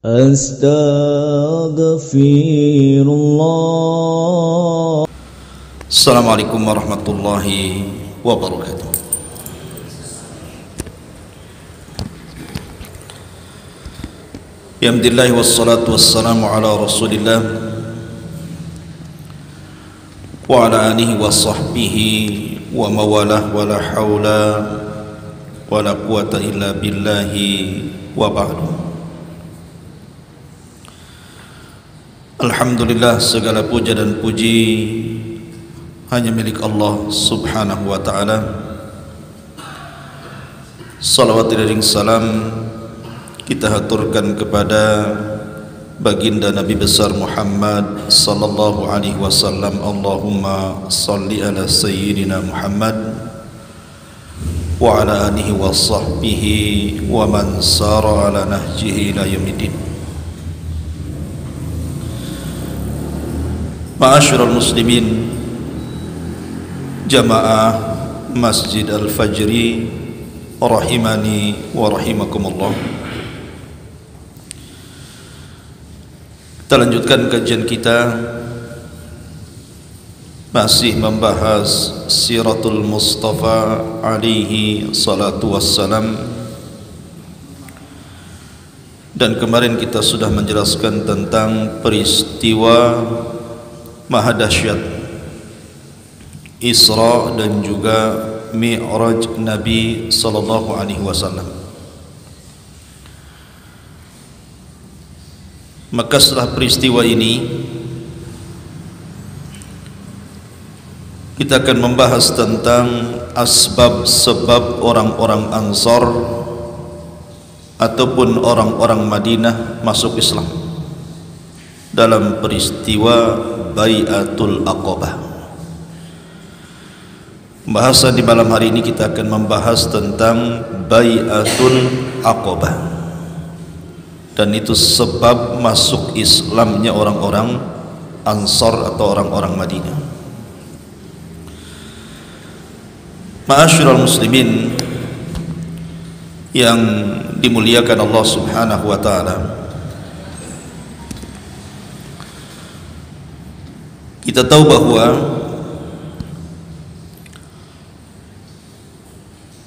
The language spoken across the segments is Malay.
Astaghfirullah. Assalamualaikum warahmatullahi wabarakatuh. Alhamdulillah wassalatu wassalamu ala Rasulillah wa ala alihi wa sahbihi wa mawalah wa la hawla wa la quwata illa billahi wa ba'du. Alhamdulillah, segala puja dan puji hanya milik Allah subhanahu wa ta'ala. Salawat dan salam kita haturkan kepada baginda Nabi besar Muhammad sallallahu alaihi wasallam. Allahumma salli ala sayyidina Muhammad wa ala alihi wa sahbihi wa man sara ala nahjihi ila yaumiddin. Ma'asyiral muslimin, jamaah Masjid Al-Fajri rahimani wa rahimakumullah. Kita lanjutkan kajian kita, masih membahas Siratul Mustafa alaihi salatu wassalam. Dan kemarin kita sudah menjelaskan tentang peristiwa maha dahsyat Isra dan juga Mi'raj Nabi sallallahu alaihi wasallam. Maka setelah peristiwa ini kita akan membahas tentang asbab-sebab orang-orang Ansar ataupun orang-orang Madinah masuk Islam dalam peristiwa Bai'atul Aqabah. Bahasan di malam hari ini kita akan membahas tentang Bai'atul Aqabah, dan itu sebab masuk Islamnya orang-orang Ansar atau orang-orang Madinah. Ma'asyiral muslimin yang dimuliakan Allah subhanahu wa ta'ala, kita tahu bahwa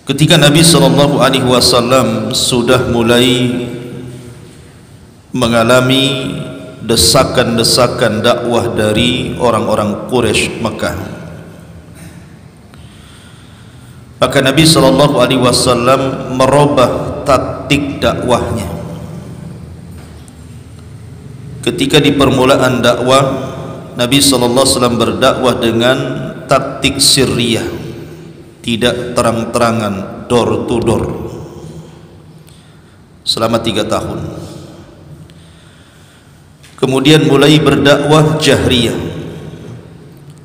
ketika Nabi sallallahu alaihi wasallam sudah mulai mengalami desakan-desakan dakwah dari orang-orang Quraisy Mekah, maka Nabi sallallahu alaihi wasallam merubah taktik dakwahnya. Ketika di permulaan dakwah, Nabi sallallahu alaihi wasallam berdakwah dengan taktik sirriyah, tidak terang-terangan, door to door, selama 3 tahun. Kemudian mulai berdakwah jahriyah,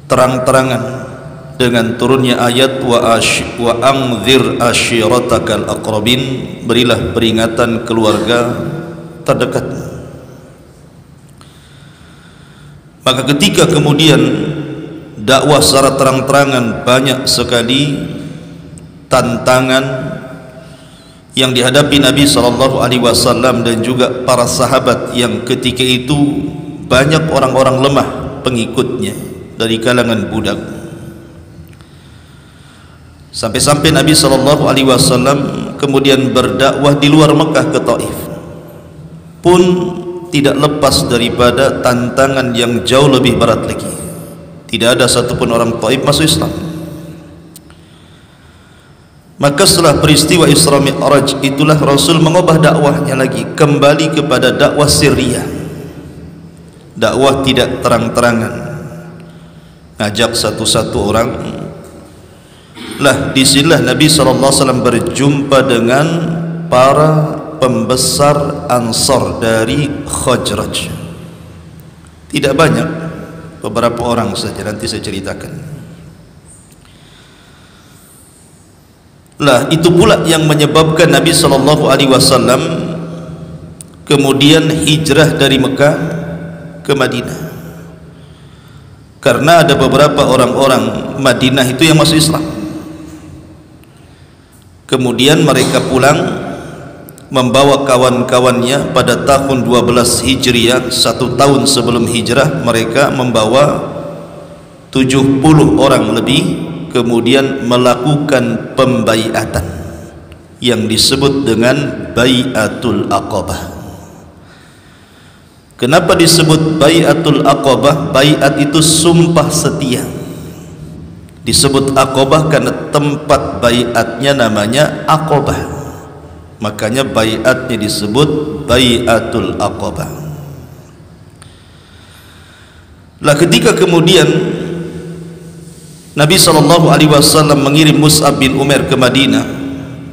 terang-terangan, dengan turunnya ayat wa anzir ashiratakal aqrabin, berilah peringatan keluarga terdekat. Maka ketika kemudian dakwah secara terang-terangan, banyak sekali tantangan yang dihadapi Nabi sallallahu alaihi wasallam dan juga para sahabat yang ketika itu banyak orang-orang lemah pengikutnya dari kalangan budak. Sampai-sampai Nabi sallallahu alaihi wasallam kemudian berdakwah di luar Mekah ke Taif, pun tidak lepas daripada tantangan yang jauh lebih berat lagi. Tidak ada satupun orang Taif masuk Islam. Maka setelah peristiwa Isra Mi'raj itulah Rasul mengubah dakwahnya lagi, kembali kepada dakwah sirriyah, dakwah tidak terang-terangan, ngajak satu-satu orang. Lah disinilah Nabi SAW berjumpa dengan para pembesar Ansar dari Khazraj. Tidak banyak, beberapa orang saja, nanti saya ceritakan. Lah itu pula yang menyebabkan Nabi SAW kemudian hijrah dari Mekah ke Madinah, karena ada beberapa orang-orang Madinah itu yang masuk Islam. Kemudian mereka pulang membawa kawan-kawannya pada tahun 12 Hijriah, 1 tahun sebelum hijrah. Mereka membawa 70 orang lebih, kemudian melakukan pembaiatan yang disebut dengan Bai'atul Aqabah. Kenapa disebut Bai'atul Aqabah? Bai'at itu sumpah setia. Disebut Aqabah karena tempat bai'atnya namanya Aqabah, makanya bai'atnya disebut Bai'atul Aqabah. Lah ketika kemudian Nabi SAW mengirim Mus'ab bin Umair ke Madinah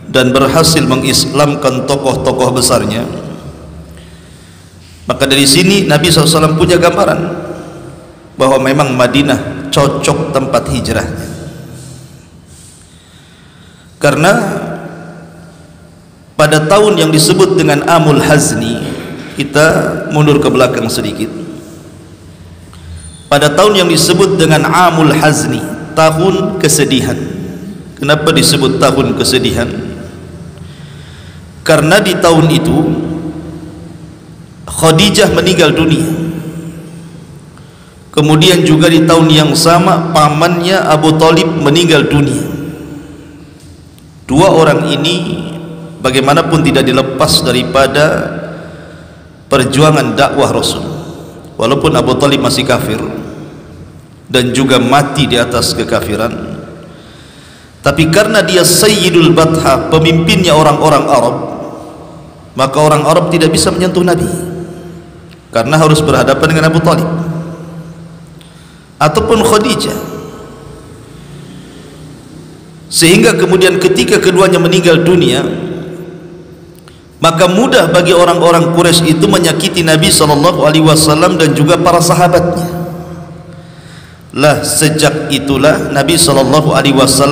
dan berhasil mengislamkan tokoh-tokoh besarnya, maka dari sini Nabi SAW punya gambaran bahwa memang Madinah cocok tempat hijrahnya. Karena pada tahun yang disebut dengan Amul Hazni, kita mundur ke belakang sedikit. Pada tahun yang disebut dengan Amul Hazni, tahun kesedihan. Kenapa disebut tahun kesedihan? Karena di tahun itu Khadijah meninggal dunia. Kemudian juga di tahun yang sama pamannya Abu Thalib meninggal dunia. Dua orang ini bagaimanapun tidak dilepas daripada perjuangan dakwah Rasul. Walaupun Abu Thalib masih kafir dan juga mati di atas kekafiran, tapi karena dia Sayyidul Batha, pemimpinnya orang-orang Arab, maka orang Arab tidak bisa menyentuh Nabi karena harus berhadapan dengan Abu Thalib ataupun Khadijah. Sehingga kemudian ketika keduanya meninggal dunia, maka mudah bagi orang-orang Quraisy itu menyakiti Nabi SAW dan juga para sahabatnya. Lah sejak itulah Nabi SAW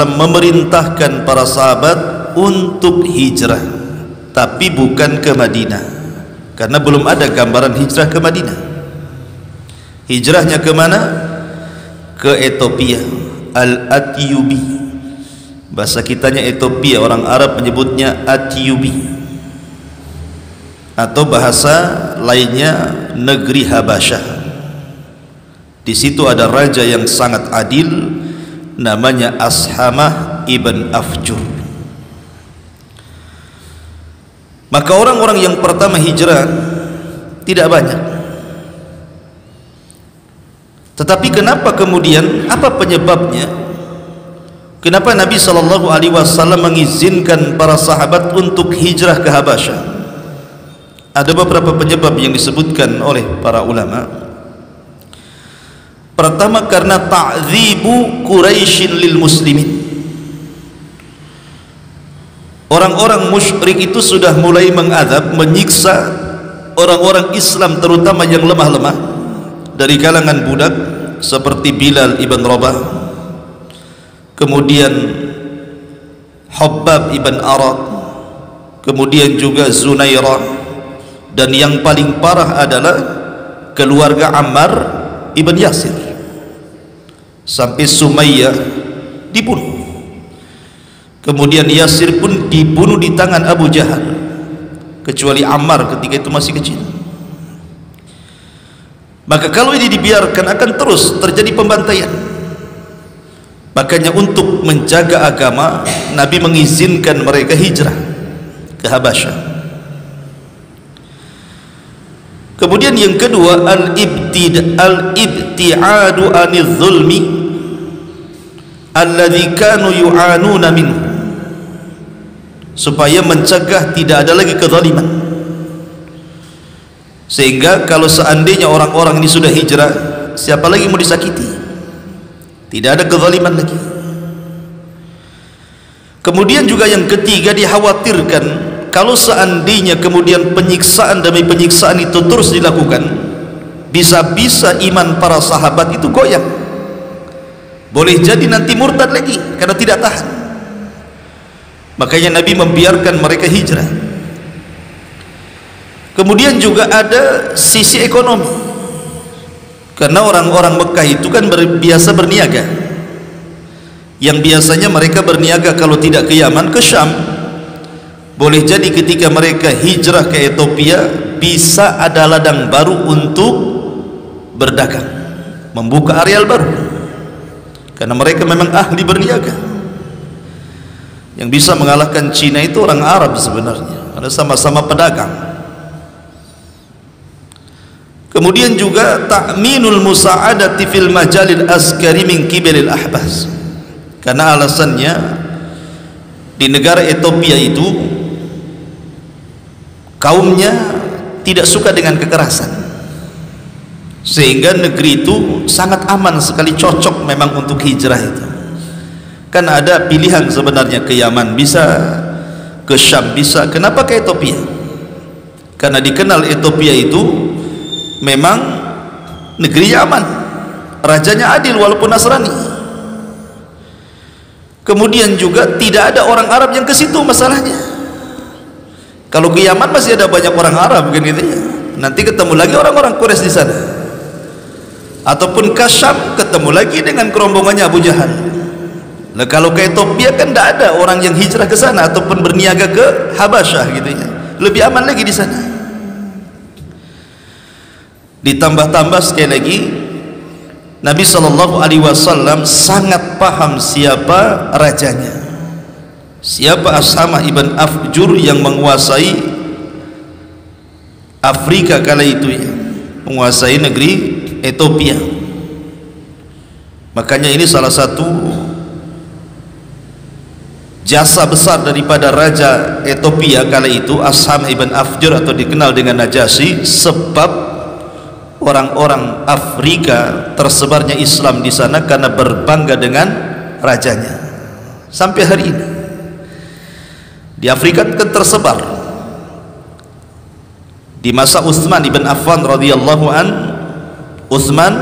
memerintahkan para sahabat untuk hijrah, tapi bukan ke Madinah, karena belum ada gambaran hijrah ke Madinah. Hijrahnya ke mana? Ke Ethiopia, Al-Atyubi. Bahasa kitanya Ethiopia, orang Arab menyebutnya Atyubi, atau bahasa lainnya negeri Habasyah. Di situ ada raja yang sangat adil, namanya Ashamah ibn Afjur. Maka orang-orang yang pertama hijrah tidak banyak. Tetapi kenapa kemudian, apa penyebabnya? Kenapa Nabi SAW mengizinkan para sahabat untuk hijrah ke Habasyah? Ada beberapa penyebab yang disebutkan oleh para ulama. Pertama, karena ta'dzibu Quraisyin lil muslimin. Orang-orang musyrik itu sudah mulai mengadab, menyiksa orang-orang Islam, terutama yang lemah-lemah dari kalangan budak seperti Bilal ibn Rabah, kemudian Hubbab ibn Arad, kemudian juga Zunairah, dan yang paling parah adalah keluarga Ammar ibn Yasir, sampai Sumayyah dibunuh. Kemudian Yasir pun dibunuh di tangan Abu Jahal, kecuali Ammar ketika itu masih kecil. Maka kalau ini dibiarkan akan terus terjadi pembantaian. Makanya untuk menjaga agama, Nabi mengizinkan mereka hijrah ke Habasyah. Kemudian yang kedua, al-ibti'adu anil zulmi alladzi kanu yu'anuna minhu, supaya mencegah tidak ada lagi kezaliman. Sehingga kalau seandainya orang-orang ini sudah hijrah, siapa lagi mau disakiti? Tidak ada kezaliman lagi. Kemudian juga yang ketiga, dikhawatirkan kalau seandainya kemudian penyiksaan demi penyiksaan itu terus dilakukan, bisa-bisa iman para sahabat itu goyah. Boleh jadi nanti murtad lagi karena tidak tahan. Makanya Nabi membiarkan mereka hijrah. Kemudian juga ada sisi ekonomi, karena orang-orang Mekah itu kan biasa berniaga, yang biasanya mereka berniaga kalau tidak ke Yaman, ke Syam. Boleh jadi ketika mereka hijrah ke Ethiopia bisa ada ladang baru untuk berdagang, membuka areal baru, karena mereka memang ahli berniaga. Yang bisa mengalahkan Cina itu orang Arab sebenarnya, karena sama-sama pedagang. Kemudian juga ta'minul musa'adati fil majalil askari min kibalil ahbas, karena alasannya di negara Ethiopia itu kaumnya tidak suka dengan kekerasan, sehingga negeri itu sangat aman sekali, cocok memang untuk hijrah itu. Kan ada pilihan sebenarnya, ke Yaman bisa, ke Syam bisa. Kenapa ke Ethiopia? Karena dikenal Ethiopia itu memang negeri aman, rajanya adil walaupun Nasrani. Kemudian juga tidak ada orang Arab yang ke situ masalahnya. Kalau ke Yaman masih ada banyak orang Arab kan gitu ya. Nanti ketemu lagi orang-orang Quraisy di sana. Ataupun ke Syam ketemu lagi dengan kerombongannya Abu Jahal. Nah, kalau ke Ethiopia kan tidak ada orang yang hijrah ke sana ataupun berniaga ke Habasyah gitu ya. Lebih aman lagi di sana. Ditambah-tambah sekali lagi, Nabi SAW sangat paham siapa rajanya, siapa Ashamah ibn Afjur yang menguasai Afrika kala itu ya, menguasai negeri Ethiopia. Makanya ini salah satu jasa besar daripada Raja Ethiopia kala itu, Ashamah ibn Afjur atau dikenal dengan Najasyi, sebab orang-orang Afrika tersebarnya Islam di sana karena berbangga dengan rajanya. Sampai hari ini di Afrika kan tersebar. Di masa Utsman ibn Affan radhiyallahu an, Utsman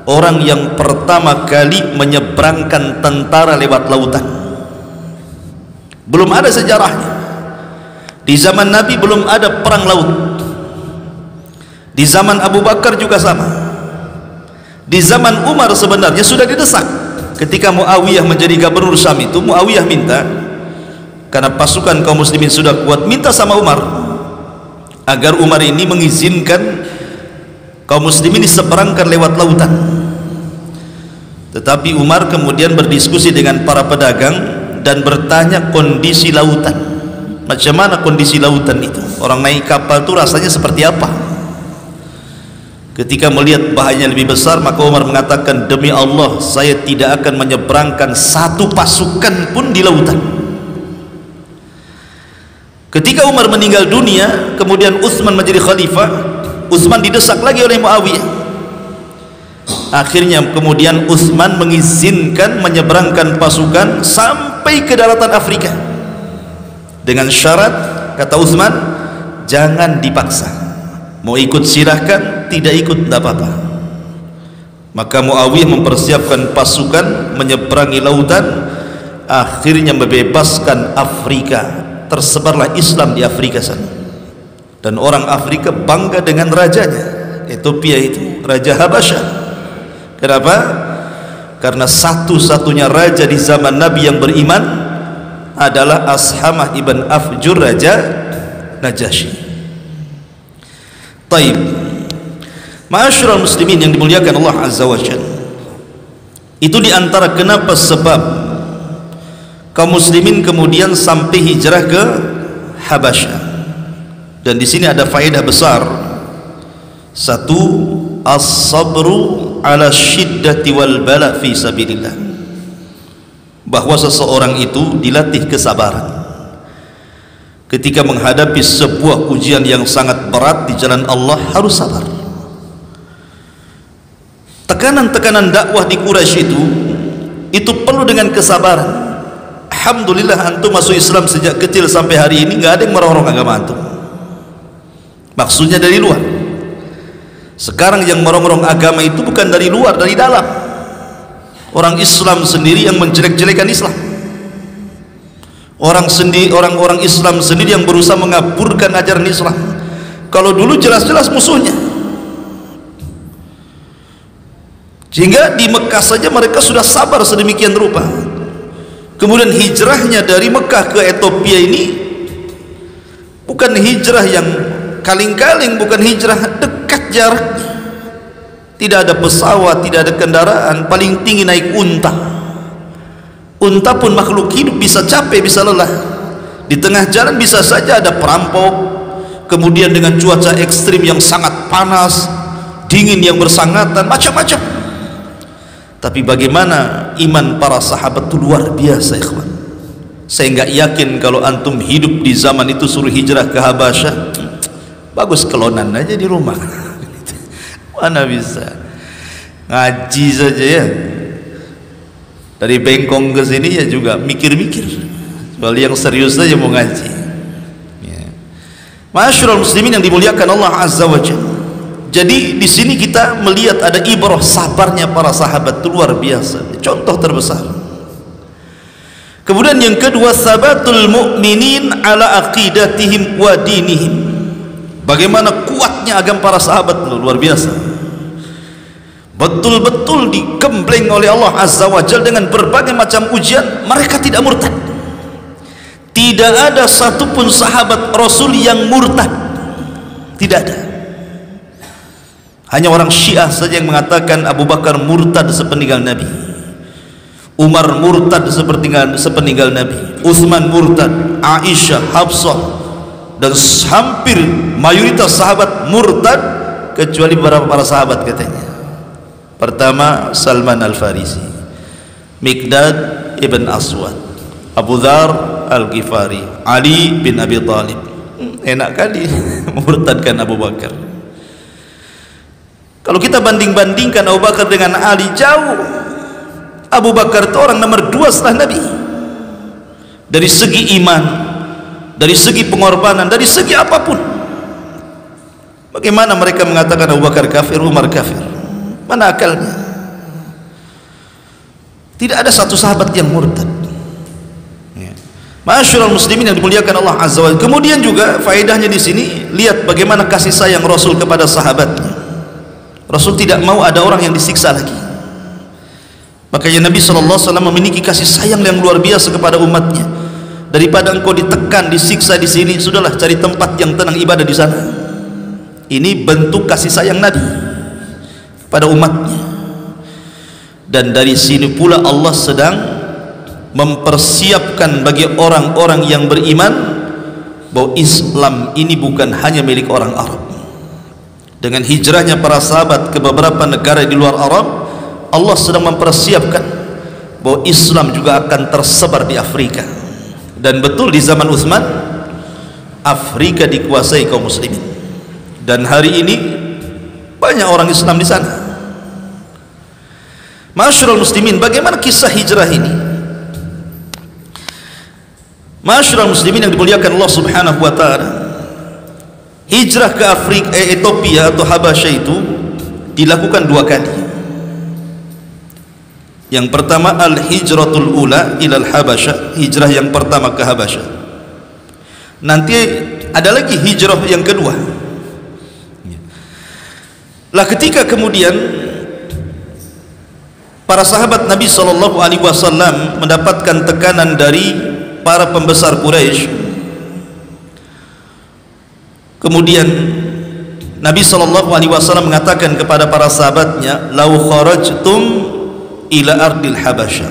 orang yang pertama kali menyeberangkan tentara lewat lautan. Belum ada sejarahnya. Di zaman Nabi belum ada perang laut. Di zaman Abu Bakar juga sama. Di zaman Umar sebenarnya sudah didesak. Ketika Muawiyah menjadi gubernur Syam itu, Muawiyah minta, karena pasukan kaum muslimin sudah kuat, minta sama Umar agar Umar ini mengizinkan kaum muslimin diseberangkan lewat lautan. Tetapi Umar kemudian berdiskusi dengan para pedagang dan bertanya kondisi lautan, macam mana kondisi lautan itu, orang naik kapal itu rasanya seperti apa. Ketika melihat bahayanya lebih besar, maka Umar mengatakan, demi Allah saya tidak akan menyeberangkan satu pasukan pun di lautan. Ketika Umar meninggal dunia, kemudian Utsman menjadi khalifah. Utsman didesak lagi oleh Muawiyah. Akhirnya kemudian Utsman mengizinkan menyeberangkan pasukan sampai ke daratan Afrika, dengan syarat, kata Utsman, jangan dipaksa, mau ikut silahkan, tidak ikut tidak apa-apa. Maka Muawiyah mempersiapkan pasukan menyeberangi lautan, akhirnya membebaskan Afrika. Tersebarlah Islam di Afrika sana, dan orang Afrika bangga dengan rajanya. Ethiopia itu Raja Habasyah. Kenapa? Karena satu-satunya raja di zaman Nabi yang beriman adalah Ashamah ibn Afjur, Raja Najasyi. Taib, ma'asyiral muslimin yang dimuliakan Allah Azza wa Jalla, itu diantara kenapa sebab kaum muslimin kemudian sampai hijrah ke Habasyah. Dan di sini ada faedah besar. Satu, as-sabru ala syiddati wal bala fi sabilillah, bahwa seseorang itu dilatih kesabaran ketika menghadapi sebuah ujian yang sangat berat di jalan Allah. Harus sabar. Tekanan-tekanan dakwah di Quraisy itu perlu dengan kesabaran. Alhamdulillah antum masuk Islam sejak kecil sampai hari ini nggak ada yang merongrong agama antum, maksudnya dari luar. Sekarang yang merongrong agama itu bukan dari luar, dari dalam. Orang Islam sendiri yang menjelek-jelekan Islam, orang-orang Islam sendiri yang berusaha mengaburkan ajaran Islam. Kalau dulu jelas-jelas musuhnya, sehingga di Mekah saja mereka sudah sabar sedemikian rupa. Kemudian hijrahnya dari Mekah ke Ethiopia ini bukan hijrah yang kaling-kaling, bukan hijrah dekat jaraknya. Tidak ada pesawat, tidak ada kendaraan, paling tinggi naik unta. Unta pun makhluk hidup, bisa capek, bisa lelah. Di tengah jalan bisa saja ada perampok, kemudian dengan cuaca ekstrim yang sangat panas, dingin yang bersangatan, macam-macam. Tapi bagaimana iman para sahabat itu luar biasa, ikhwan. Saya enggak yakin kalau antum hidup di zaman itu suruh hijrah ke Habasyah, bagus kelonan aja di rumah. Mana bisa ngaji saja ya, dari Bengkong ke sini ya juga mikir-mikir, kecuali yang serius saja mau ngaji ya. Ma'asyiral muslimin yang dimuliakan Allah Azza wa Jalla. Jadi di sini kita melihat ada ibrah sabarnya para sahabat, itu luar biasa, contoh terbesar. Kemudian yang kedua, sabatul mu'minin ala aqidatihim wa dinihim. Bagaimana kuatnya agama para sahabat, luar biasa. Betul-betul digembleng oleh Allah Azza wa Jalla dengan berbagai macam ujian, mereka tidak murtad. Tidak ada satupun sahabat Rasul yang murtad, tidak ada. Hanya orang Syiah saja yang mengatakan Abu Bakar murtad sepeninggal Nabi, Umar murtad sepeninggal Nabi, Utsman murtad, Aisyah, Hafsah, dan hampir mayoritas sahabat murtad kecuali beberapa para sahabat katanya. Pertama Salman Al-Farisi, Miqdad ibn Aswad, Abu Dzar Al-Ghifari, Ali bin Abi Thalib. Enak kali murtadkan Abu Bakar. Kalau kita banding-bandingkan Abu Bakar dengan Ali, jauh. Abu Bakar itu orang nomor 2 setelah Nabi, dari segi iman, dari segi pengorbanan, dari segi apapun. Bagaimana mereka mengatakan Abu Bakar kafir, Umar kafir? Mana akalnya? Tidak ada satu sahabat yang murtad ya. Ma'asyiral muslimin yang dimuliakan Allah Azza wa Jalla. Kemudian juga faedahnya di sini, lihat bagaimana kasih sayang Rasul kepada sahabatnya. Rasul tidak mau ada orang yang disiksa lagi. Makanya Nabi SAW memiliki kasih sayang yang luar biasa kepada umatnya. Daripada engkau ditekan, disiksa di sini, sudahlah cari tempat yang tenang, ibadah di sana. Ini bentuk kasih sayang Nabi pada umatnya. Dan dari sini pula Allah sedang mempersiapkan bagi orang-orang yang beriman bahwa Islam ini bukan hanya milik orang Arab. Dengan hijrahnya para sahabat ke beberapa negara di luar Arab, Allah sedang mempersiapkan bahwa Islam juga akan tersebar di Afrika. Dan betul di zaman Utsman, Afrika dikuasai kaum muslimin. Dan hari ini banyak orang Islam di sana. Ma'asyiral muslimin, bagaimana kisah hijrah ini? Ma'asyiral muslimin yang dimuliakan Allah Subhanahu wa taala, hijrah ke Afrika, Ethiopia atau Habasyah itu dilakukan 2 kali. Yang pertama al-hijratul ula ilal Habasyah, hijrah yang pertama ke Habasyah. Nanti ada lagi hijrah yang kedua. Lah ketika kemudian para sahabat Nabi SAW mendapatkan tekanan dari para pembesar Quraisy, kemudian Nabi SAW mengatakan kepada para sahabatnya, lau kharajtum ila ardil Habasyah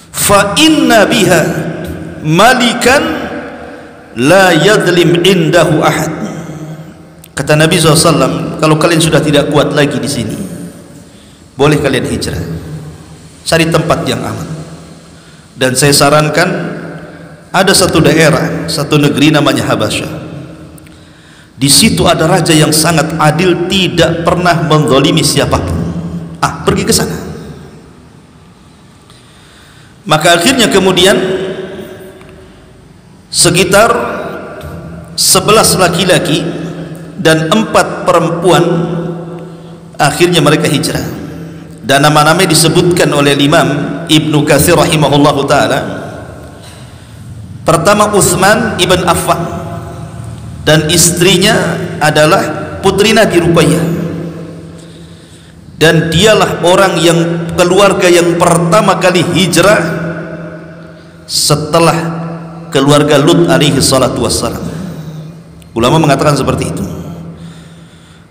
fa inna biha malikan la yadlim indahu ahad. Kata Nabi SAW, kalau kalian sudah tidak kuat lagi di sini, boleh kalian hijrah, cari tempat yang aman. Dan saya sarankan ada satu daerah, satu negeri namanya Habasyah. Di situ ada raja yang sangat adil, tidak pernah menzalimi siapapun. Pergi ke sana. Maka akhirnya kemudian sekitar 11 laki-laki dan 4 perempuan akhirnya mereka hijrah. Dan nama-nama disebutkan oleh Imam Ibnu Katsir rahimahullahu taala. Pertama Utsman ibn Affan, dan istrinya adalah putri Nabi Ruqayyah, dan dialah orang yang keluarga yang pertama kali hijrah setelah keluarga Lut alaihi salatu wassalam. Ulama mengatakan seperti itu.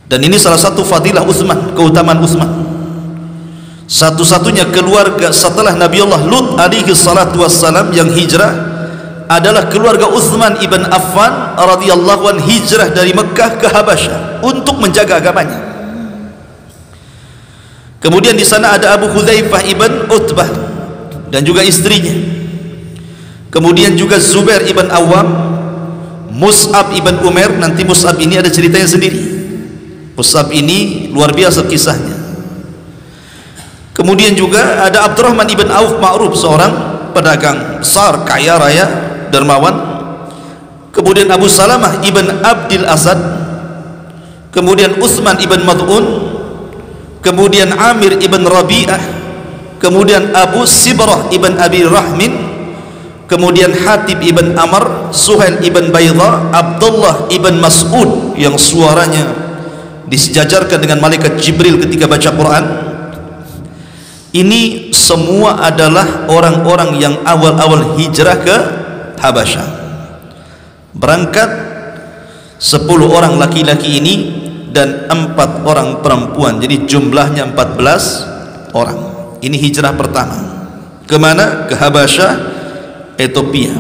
Dan ini salah satu fadilah Utsman, keutamaan Utsman. Satu-satunya keluarga setelah Nabi Allah Lut alaihi salatu wassalam yang hijrah adalah keluarga Utsman ibn Affan radhiyallahu anhu, hijrah dari Mekah ke Habasyah untuk menjaga agamanya. Kemudian di sana ada Abu Hudzaifah ibn Utbah dan juga istrinya. Kemudian juga Zubair ibn Awam, Mus'ab ibn Umair. Nanti Mus'ab ini ada ceritanya sendiri. Mus'ab ini luar biasa kisahnya. Kemudian juga ada Abdurrahman ibn Auf Ma'ruf, seorang pedagang besar, kaya raya, dermawan. Kemudian Abu Salamah ibn Abdil Asad. Kemudian Utsman ibn Mad'un. Kemudian Amir ibn Rabi'ah. Kemudian Abu Sibrah ibn Abi Rahmin. Kemudian Hatib ibn Amr, Suhail ibn Baydha, Abdullah ibn Mas'ud yang suaranya disejajarkan dengan malaikat Jibril ketika baca Quran. Ini semua adalah orang-orang yang awal-awal hijrah ke Habasyah. Berangkat 10 orang laki-laki ini dan 4 orang perempuan, jadi jumlahnya 14 orang. Ini hijrah pertama. Kemana? Ke Habasyah, Ethiopia.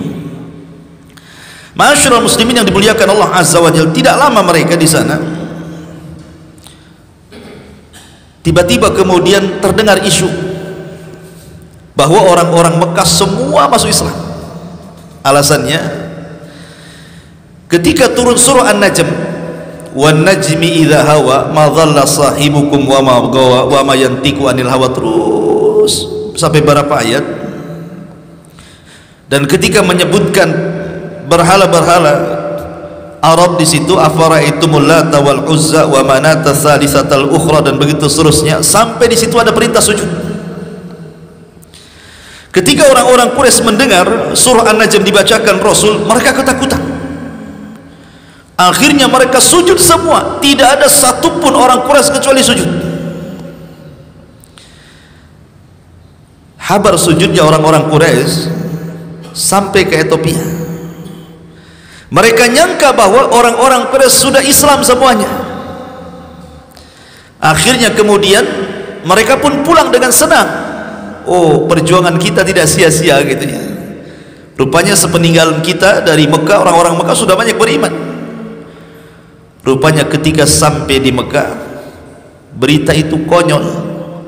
Ma'asyiral muslimin yang dimuliakan Allah Azza wa Jalla, tidak lama mereka di sana, tiba-tiba kemudian terdengar isu bahwa orang-orang Mekah semua masuk Islam. Alasannya, ketika turun surah An-Najm, wan najmi idza hawa ma dhalla sahibukum wa ma gawa wa ma yantiqu anil hawa, terus sampai berapa ayat. Dan ketika menyebutkan berhala-berhala Arab di situ, afara'aitumul Lata wal Uzza wa manata tsalitsatal ukhra, dan begitu seterusnya, sampai di situ ada perintah sujud. Ketika orang-orang Quraisy mendengar surah An-Najm dibacakan Rasul, mereka ketakutan. Akhirnya mereka sujud semua, tidak ada satupun orang Quraisy kecuali sujud. Kabar sujudnya orang-orang Quraisy sampai ke Ethiopia. Mereka nyangka bahwa orang-orang Quraisy sudah Islam semuanya. Akhirnya kemudian mereka pun pulang dengan senang. Oh, perjuangan kita tidak sia-sia gitu ya. Rupanya sepeninggalan kita dari Mekah, orang-orang Mekah sudah banyak beriman. Rupanya ketika sampai di Mekah, berita itu konyol,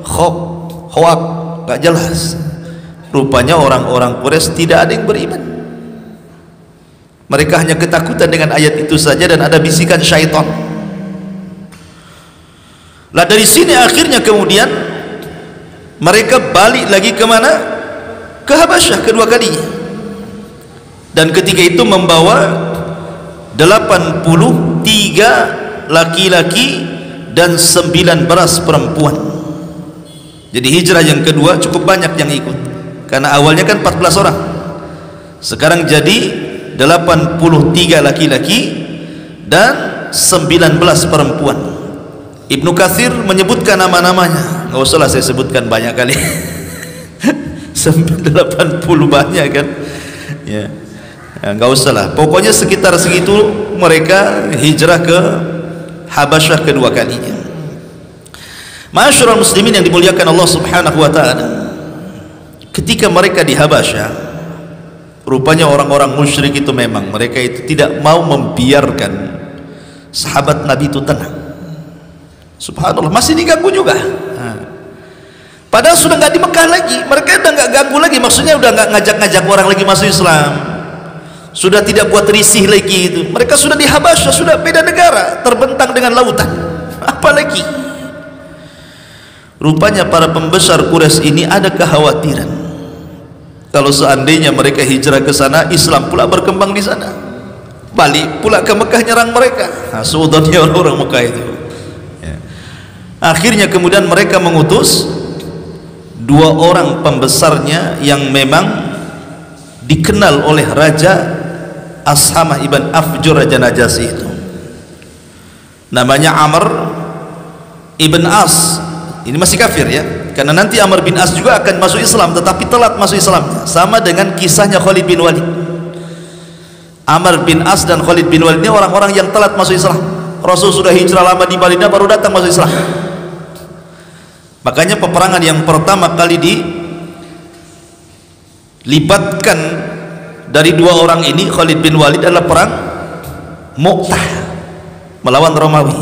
hoak, gak jelas. Rupanya orang-orang Quraisy tidak ada yang beriman. Mereka hanya ketakutan dengan ayat itu saja, dan ada bisikan syaitan. Lah dari sini akhirnya kemudian mereka balik lagi kemana? Ke Habasyah kedua kalinya. Dan ketika itu membawa 83 laki-laki dan 19 perempuan. Jadi hijrah yang kedua cukup banyak yang ikut, karena awalnya kan 14 orang, sekarang jadi 83 laki-laki dan 19 perempuan. Ibnu Katsir menyebutkan nama-namanya, nggak usah lah saya sebutkan banyak kali. 80 banyak kan ya, nggak usah lah, pokoknya sekitar segitu mereka hijrah ke Habasyah kedua kalinya. Ma'asyiral muslimin yang dimuliakan Allah Subhanahu wa ta'ala, ketika mereka di Habasyah, rupanya orang-orang musyrik itu memang mereka itu tidak mau membiarkan sahabat Nabi itu tenang. Subhanallah, masih diganggu juga. Padahal sudah nggak di Mekah lagi, mereka udah nggak ganggu lagi, maksudnya udah nggak ngajak-ngajak orang lagi masuk Islam, sudah tidak buat risih lagi itu. Mereka sudah di Habasyah, sudah beda negara, terbentang dengan lautan, apalagi. Rupanya para pembesar Quraisy ini ada kekhawatiran, kalau seandainya mereka hijrah ke sana, Islam pula berkembang di sana, balik pula ke Mekah nyerang mereka. Nah, saudara orang Mekah itu ya. Akhirnya kemudian mereka mengutus 2 orang pembesarnya yang memang dikenal oleh Raja Ashamah ibn Afjur, Raja Najasyi itu, namanya Amr ibn As. Ini masih kafir ya, karena nanti Amr bin As juga akan masuk Islam, tetapi telat masuk Islamnya, sama dengan kisahnya Khalid bin Walid. Amr bin As dan Khalid bin Walid ini orang-orang yang telat masuk Islam. Rasul sudah hijrah lama di Madinah baru datang masuk Islam. Makanya peperangan yang pertama kali dilibatkan dari dua orang ini, Khalid bin Walid, adalah perang Mu'tah melawan Romawi.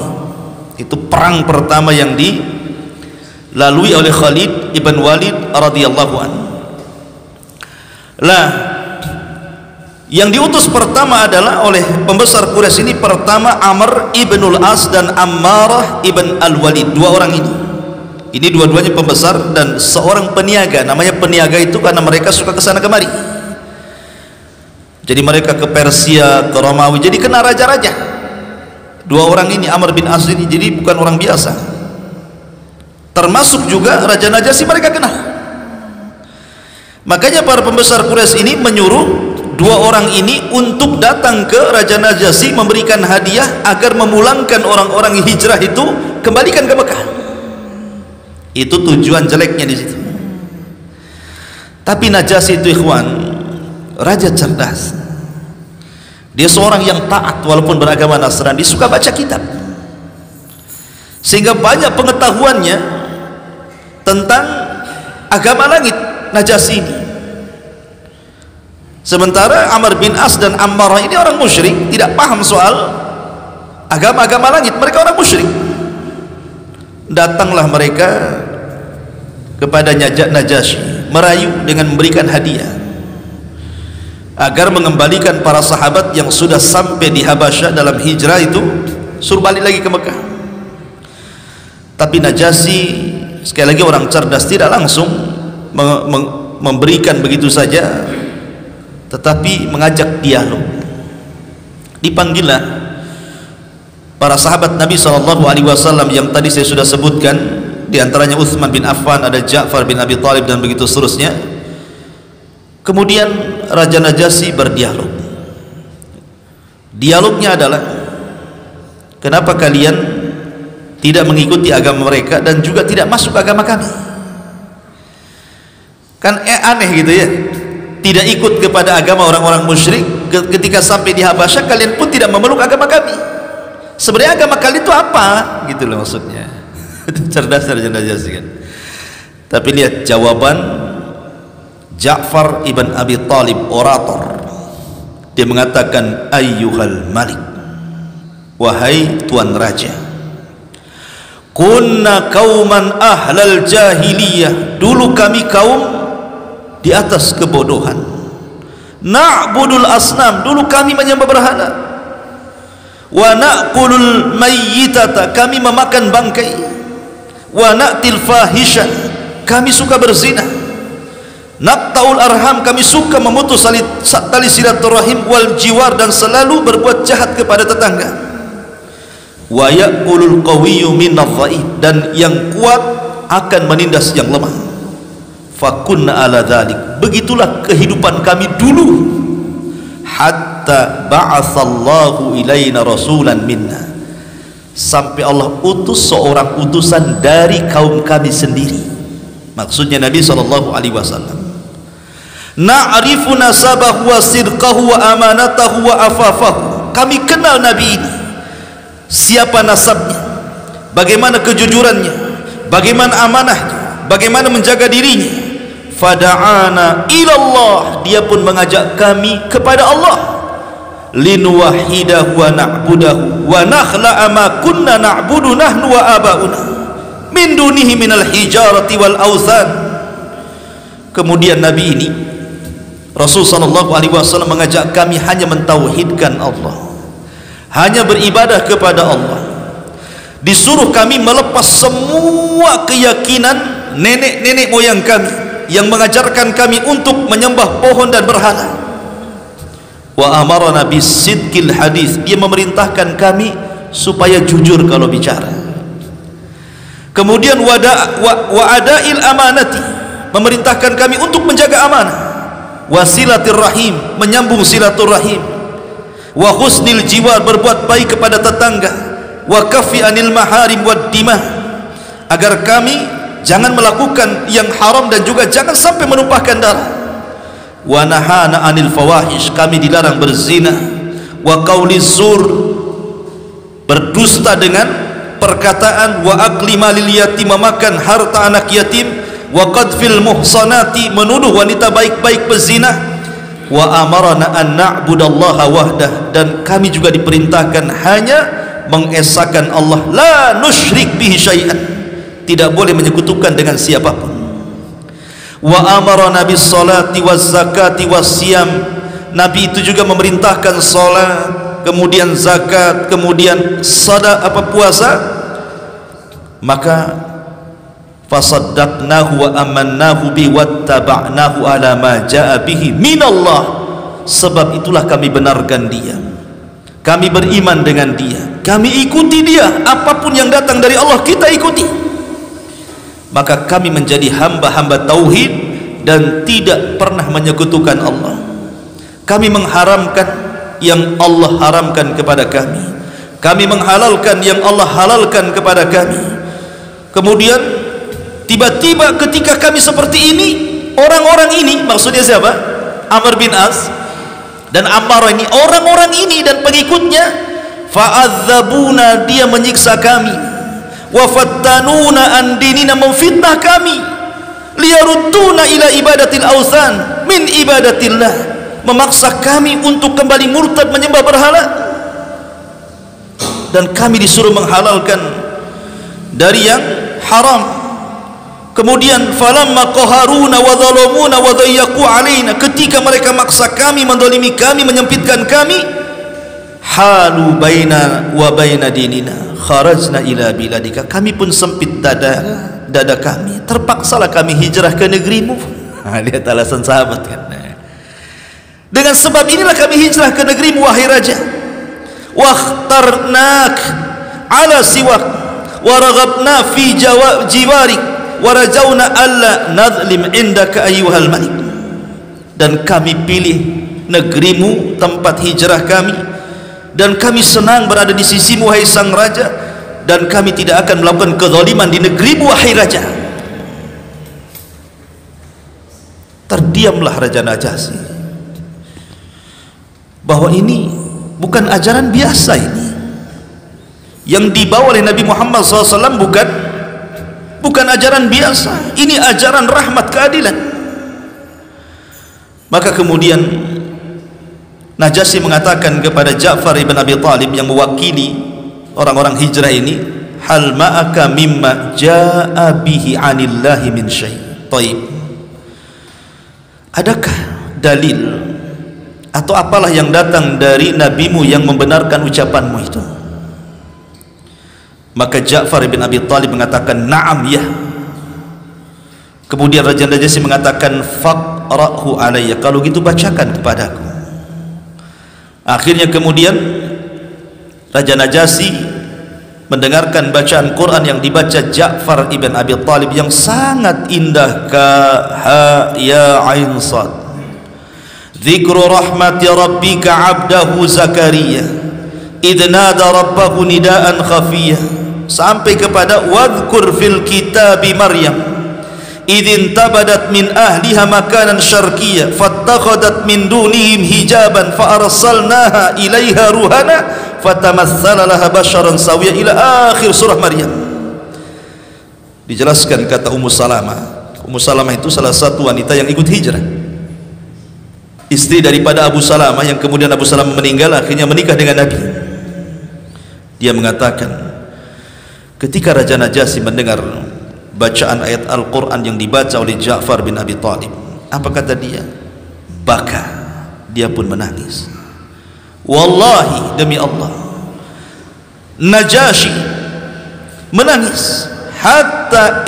Itu perang pertama yang dilalui oleh Khalid ibn Walid radhiyallahu anhu. Lah, yang diutus pertama adalah oleh pembesar Quraisy ini pertama Amr ibnul As dan Ammarah ibn al-Walid. Dua orang ini dua-duanya pembesar dan seorang peniaga. Namanya peniaga itu karena mereka suka kesana kemari. Jadi mereka ke Persia, ke Romawi, jadi kena raja-raja. Dua orang ini, Amr bin As ini, jadi bukan orang biasa. Termasuk juga Raja Najasyi mereka kenal. Makanya para pembesar Quraisy ini menyuruh dua orang ini untuk datang ke Raja Najasyi memberikan hadiah agar memulangkan orang-orang hijrah itu, kembalikan ke Mekah. Itu tujuan jeleknya di situ. Tapi Najasyi itu ikhwan, raja cerdas. Dia seorang yang taat walaupun beragama Nasrani, suka baca kitab, sehingga banyak pengetahuannya tentang agama langit Najasyi ini. Sementara Amr bin As dan Ammarah ini orang musyrik, tidak paham soal agama-agama langit, mereka orang musyrik. Datanglah mereka kepada Najasyi merayu dengan memberikan hadiah agar mengembalikan para sahabat yang sudah sampai di Habasyah dalam hijrah itu, suruh balik lagi ke Mekah. Tapi Najasyi sekali lagi orang cerdas, tidak langsung memberikan begitu saja, tetapi mengajak dialog. Dipanggillah para sahabat Nabi SAW yang tadi saya sudah sebutkan, diantaranya Utsman bin Affan, ada Ja'far bin Abi Thalib dan begitu seterusnya. Kemudian Raja Najasyi berdialog. Dialognya adalah, kenapa kalian tidak mengikuti agama mereka dan juga tidak masuk agama kami? Kan aneh gitu ya, tidak ikut kepada agama orang-orang musyrik, ketika sampai di Habasyah kalian pun tidak memeluk agama kami. Sebenarnya agama kalian itu apa? Gitu loh maksudnya. Cerdas Raja Najasyi kan. Tapi lihat jawaban Ja'far ibn Abi Thalib, orator. Dia mengatakan, ayyuhal malik, wahai tuan raja, kunna kauman ahlal jahiliyah, dulu kami kaum di atas kebodohan. Na'budul asnam, dulu kami menyembah berhala. Wa na'kulul mayyitata, kami memakan bangkai. Wa na'til fahisha, kami suka berzina. Naqtaul arham, kami suka memutus tali silaturahim. Wal jiwar, dan selalu berbuat jahat kepada tetangga. Wa ya'kulul qawiyyu minadh dhaif, dan yang kuat akan menindas yang lemah. Fakunna ala dhalik, begitulah kehidupan kami dulu, hatta ba'atsallahu ilaina rasulan minna, sampai Allah utus seorang utusan dari kaum kami sendiri. Maksudnya Nabi SAW. Na'rifu nasabahu wa sidqahu wa amanatahu wa afafahu, kami kenal Nabi ini, siapa nasabnya, bagaimana kejujurannya, bagaimana amanahnya, bagaimana menjaga dirinya. Fada'ana ilallah, dia pun mengajak kami kepada Allah. Linuwahidahu wa na'budahu wa nakhla'a ma kunna na'budu nahnu wa aba'una min dunihi minal hijarati wal awthan. Kemudian Nabi ini, Rasul SAW, mengajak kami hanya mentauhidkan Allah, hanya beribadah kepada Allah. Disuruh kami melepas semua keyakinan nenek-nenek moyang kami yang mengajarkan kami untuk menyembah pohon dan berhala. Wa amarana bisidqil hadis, dia memerintahkan kami supaya jujur kalau bicara. Kemudian wa adail amanati, memerintahkan kami untuk menjaga amanah. Wasilatir rahim, menyambung silaturahim. Wa husnil jiwar, berbuat baik kepada tetangga. Wa kafi anil maharim wad dimah, agar kami jangan melakukan yang haram dan juga jangan sampai menumpahkan darah. Wa nahana anil fawahish, kami dilarang berzina. wa qauliz zur, berdusta dengan perkataan, wa akli malil yatim, memakan harta anak yatim, wa qadfil muhsanati, menuduh wanita baik-baik pezina, wa amarana an na'budallaha wahdah, dan kami juga diperintahkan hanya mengesahkan Allah, la nusyrik bihi syai'an, tidak boleh menyekutukan dengan siapapun. Wa amarana bis salati waz zakati was siyam, Nabi itu juga memerintahkan salat, kemudian zakat, kemudian puasa. Maka fasaddaqnahu wa amannahu bi wattaba'nahu ala ma jaa bihi minallah, sebab itulah kami benarkan dia, kami beriman dengan dia, kami ikuti dia, apapun yang datang dari Allah kita ikuti. Maka kami menjadi hamba-hamba tauhid dan tidak pernah menyekutukan Allah. Kami mengharamkan yang Allah haramkan kepada kami, kami menghalalkan yang Allah halalkan kepada kami. Kemudian tiba-tiba ketika kami seperti ini, orang-orang ini, maksudnya siapa? Amr bin As dan Ammar ini, orang-orang ini dan pengikutnya, fa'adzabuna, dia menyiksa kami, wa fattanuna an dinina, memfitnah kami, liyarudduna ila ibadatil awthan min ibadatillah, memaksa kami untuk kembali murtad menyembah berhala, dan kami disuruh menghalalkan dari yang haram. Kemudian falamma qaharuna wa zalamuna wa dayyaqu alaina, ketika mereka maksa kami, mendolimi kami, menyempitkan kami, halu baina wa baina dinina kharajna ila biladika, kami pun sempit dada kami, terpaksalah kami hijrah ke negerimu. Lihat alasan sahabat kan. Dengan sebab inilah kami hijrah ke negerimu wahai raja. Wakhtarnak ala siwak wa raghabna fi jiwarik wa rajawna alla nadhlim indaka ayyuhal malik, dan kami pilih negerimu tempat hijrah kami, dan kami senang berada di sisimu wahai sang raja, dan kami tidak akan melakukan kezaliman di negerimu wahai raja. Terdiamlah Raja Najasyi, bahwa ini bukan ajaran biasa, ini yang dibawa oleh Nabi Muhammad SAW bukan ajaran biasa, ini ajaran rahmat, keadilan. Maka kemudian Najasyi mengatakan kepada Ja'far ibn Abi Talib yang mewakili orang-orang hijrah ini, hal ma'aka mimma ja'a bihi anillahi min syai'. Taib, adakah dalil atau apalah yang datang dari nabimu yang membenarkan ucapanmu itu? Maka Ja'far bin Abi Talib mengatakan, na'am, ya. Kemudian Raja Najasyi mengatakan, faqra'hu alayya, kalau gitu bacakan kepadaku. Akhirnya kemudian Raja Najasyi mendengarkan bacaan Quran yang dibaca Ja'far ibn Abi Talib yang sangat indah, ka ha ya ain sad, dzikru rahmati rabbika 'abdahu Zakaria idh nada rabbahu nidaan khafiyah, sampai kepada wadhkur fil kitabi Maryam idin tabadat min ahliha makanan syarqiyya fattakhadat min dunihim hijaban fa arsalnaha ilaiha ruhana fatamassala laha basharan sawiyya, ila akhir surah Maryam. Dijelaskan kata Ummu Salamah. Ummu Salamah itu salah satu wanita yang ikut hijrah, istri daripada Abu Salamah, yang kemudian Abu Salamah meninggal, akhirnya menikah dengan Nabi. Dia mengatakan, ketika Raja Najasyi mendengar bacaan ayat Al-Quran yang dibaca oleh Ja'far bin Abi Talib, apa kata dia? Baka, dia pun menangis. Wallahi, demi Allah, Najasyi menangis hatta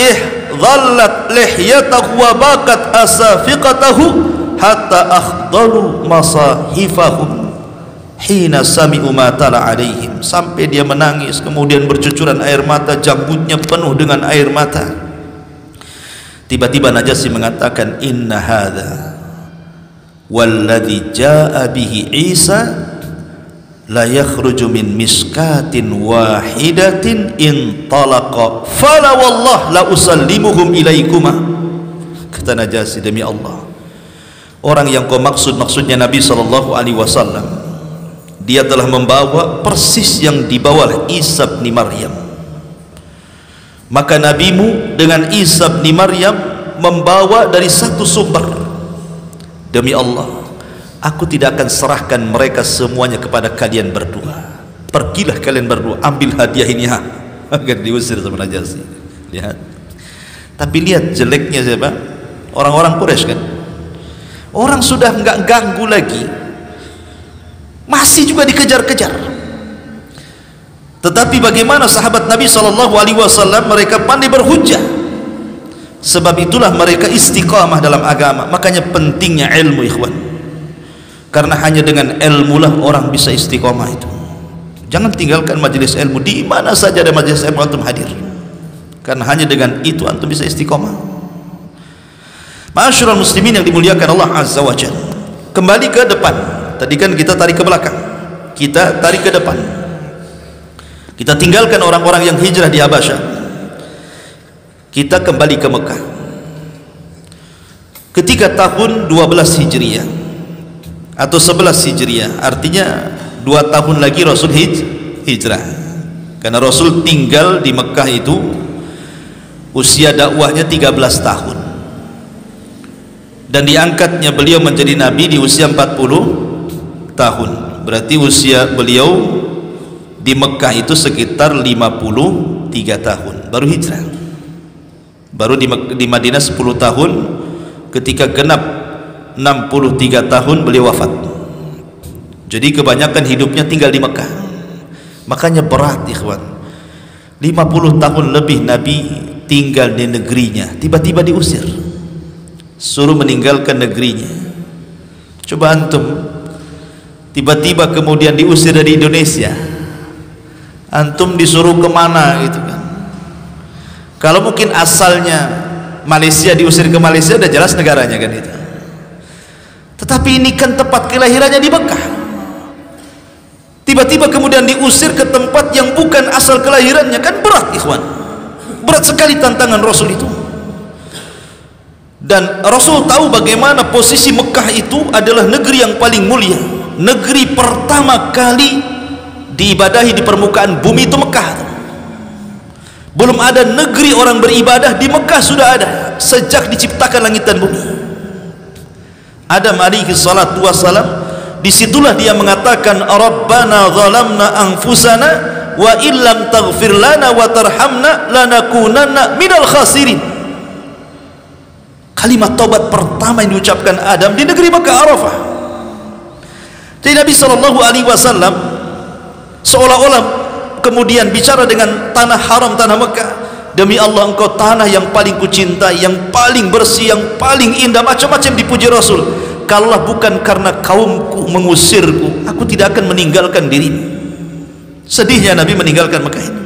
dhallat lihyatahu wa bakat asafiqatahu hatta akhdalu masahifahum hina sami'u ma tala alaihim, sampai dia menangis, kemudian bercucuran air mata, janggutnya penuh dengan air mata. Tiba-tiba Najasyi mengatakan, inna hadha walladhi jaa bihi Isa la yakhruju min miskatin wahidatin in talaqa fala wallah la usallimuhum ilaikuma. Kata Najasyi, demi Allah, orang yang kau maksudnya Nabi SAW, dia telah membawa persis yang dibawa oleh Isa bin Maryam. Maka nabimu dengan Isa bin Maryam membawa dari satu sumber. Demi Allah, aku tidak akan serahkan mereka semuanya kepada kalian berdua. Pergilah kalian berdua, ambil hadiah ini, agar diusir sama Najasyi. Lihat. Tapi lihat jeleknya siapa? Orang-orang Quraisy kan. Orang sudah enggak ganggu lagi, masih juga dikejar-kejar. Tetapi bagaimana sahabat Nabi SAW, mereka pandai berhujjah. Sebab itulah mereka istiqamah dalam agama. Makanya pentingnya ilmu, ikhwan. Karena hanya dengan ilmu lah orang bisa istiqamah itu. Jangan tinggalkan majelis ilmu, di mana saja ada majelis ilmu antum hadir. Karena hanya dengan itu antum bisa istiqamah. Ma'asyiral muslimin yang dimuliakan Allah Azza wa Jalla. Kembali ke depan. Tadi kan kita tarik ke belakang, kita tarik ke depan. Kita tinggalkan orang-orang yang hijrah di Habasyah, kita kembali ke Mekah. Ketika tahun 12 Hijriah atau 11 Hijriah, artinya 2 tahun lagi Rasul hijrah. Karena Rasul tinggal di Mekah itu usia dakwahnya 13 tahun. Dan diangkatnya beliau menjadi nabi di usia 40 tahun. Berarti usia beliau di Mekah itu sekitar 53 tahun baru hijrah. Baru di Madinah 10 tahun, ketika genap 63 tahun beliau wafat. Jadi kebanyakan hidupnya tinggal di Mekah. Makanya berat, ikhwan. 50 tahun lebih Nabi tinggal di negerinya, tiba-tiba diusir, suruh meninggalkan negerinya. Coba antum tiba-tiba kemudian diusir dari Indonesia, antum disuruh kemana gitu kan? Kalau mungkin asalnya Malaysia, diusir ke Malaysia, udah jelas negaranya kan itu. Tetapi ini kan tempat kelahirannya di Mekah, tiba-tiba kemudian diusir ke tempat yang bukan asal kelahirannya, kan berat, ikhwan. Berat sekali tantangan Rasul itu. Dan Rasul tahu bagaimana posisi Mekah itu adalah negeri yang paling mulia, negeri pertama kali diibadahi di permukaan bumi itu Mekah. Belum ada negeri orang beribadah, di Mekah sudah ada sejak diciptakan langit dan bumi. Adam alaihi salatu wassalam, disitulah dia mengatakan, Rabbana zalamna anfusana wa illam taghfir lana wa tarhamna lanakunanna minal khasirin. Kalimat taubat pertama yang diucapkan Adam di negeri Mekah, Arafah. Jadi Nabi SAW seolah-olah kemudian bicara dengan tanah haram, tanah Mekah, demi Allah engkau tanah yang paling kucintai, yang paling bersih, yang paling indah, macam-macam dipuji Rasul. Kalaulah bukan karena kaumku mengusirku, aku tidak akan meninggalkan dirimu. Sedihnya Nabi meninggalkan Mekah ini.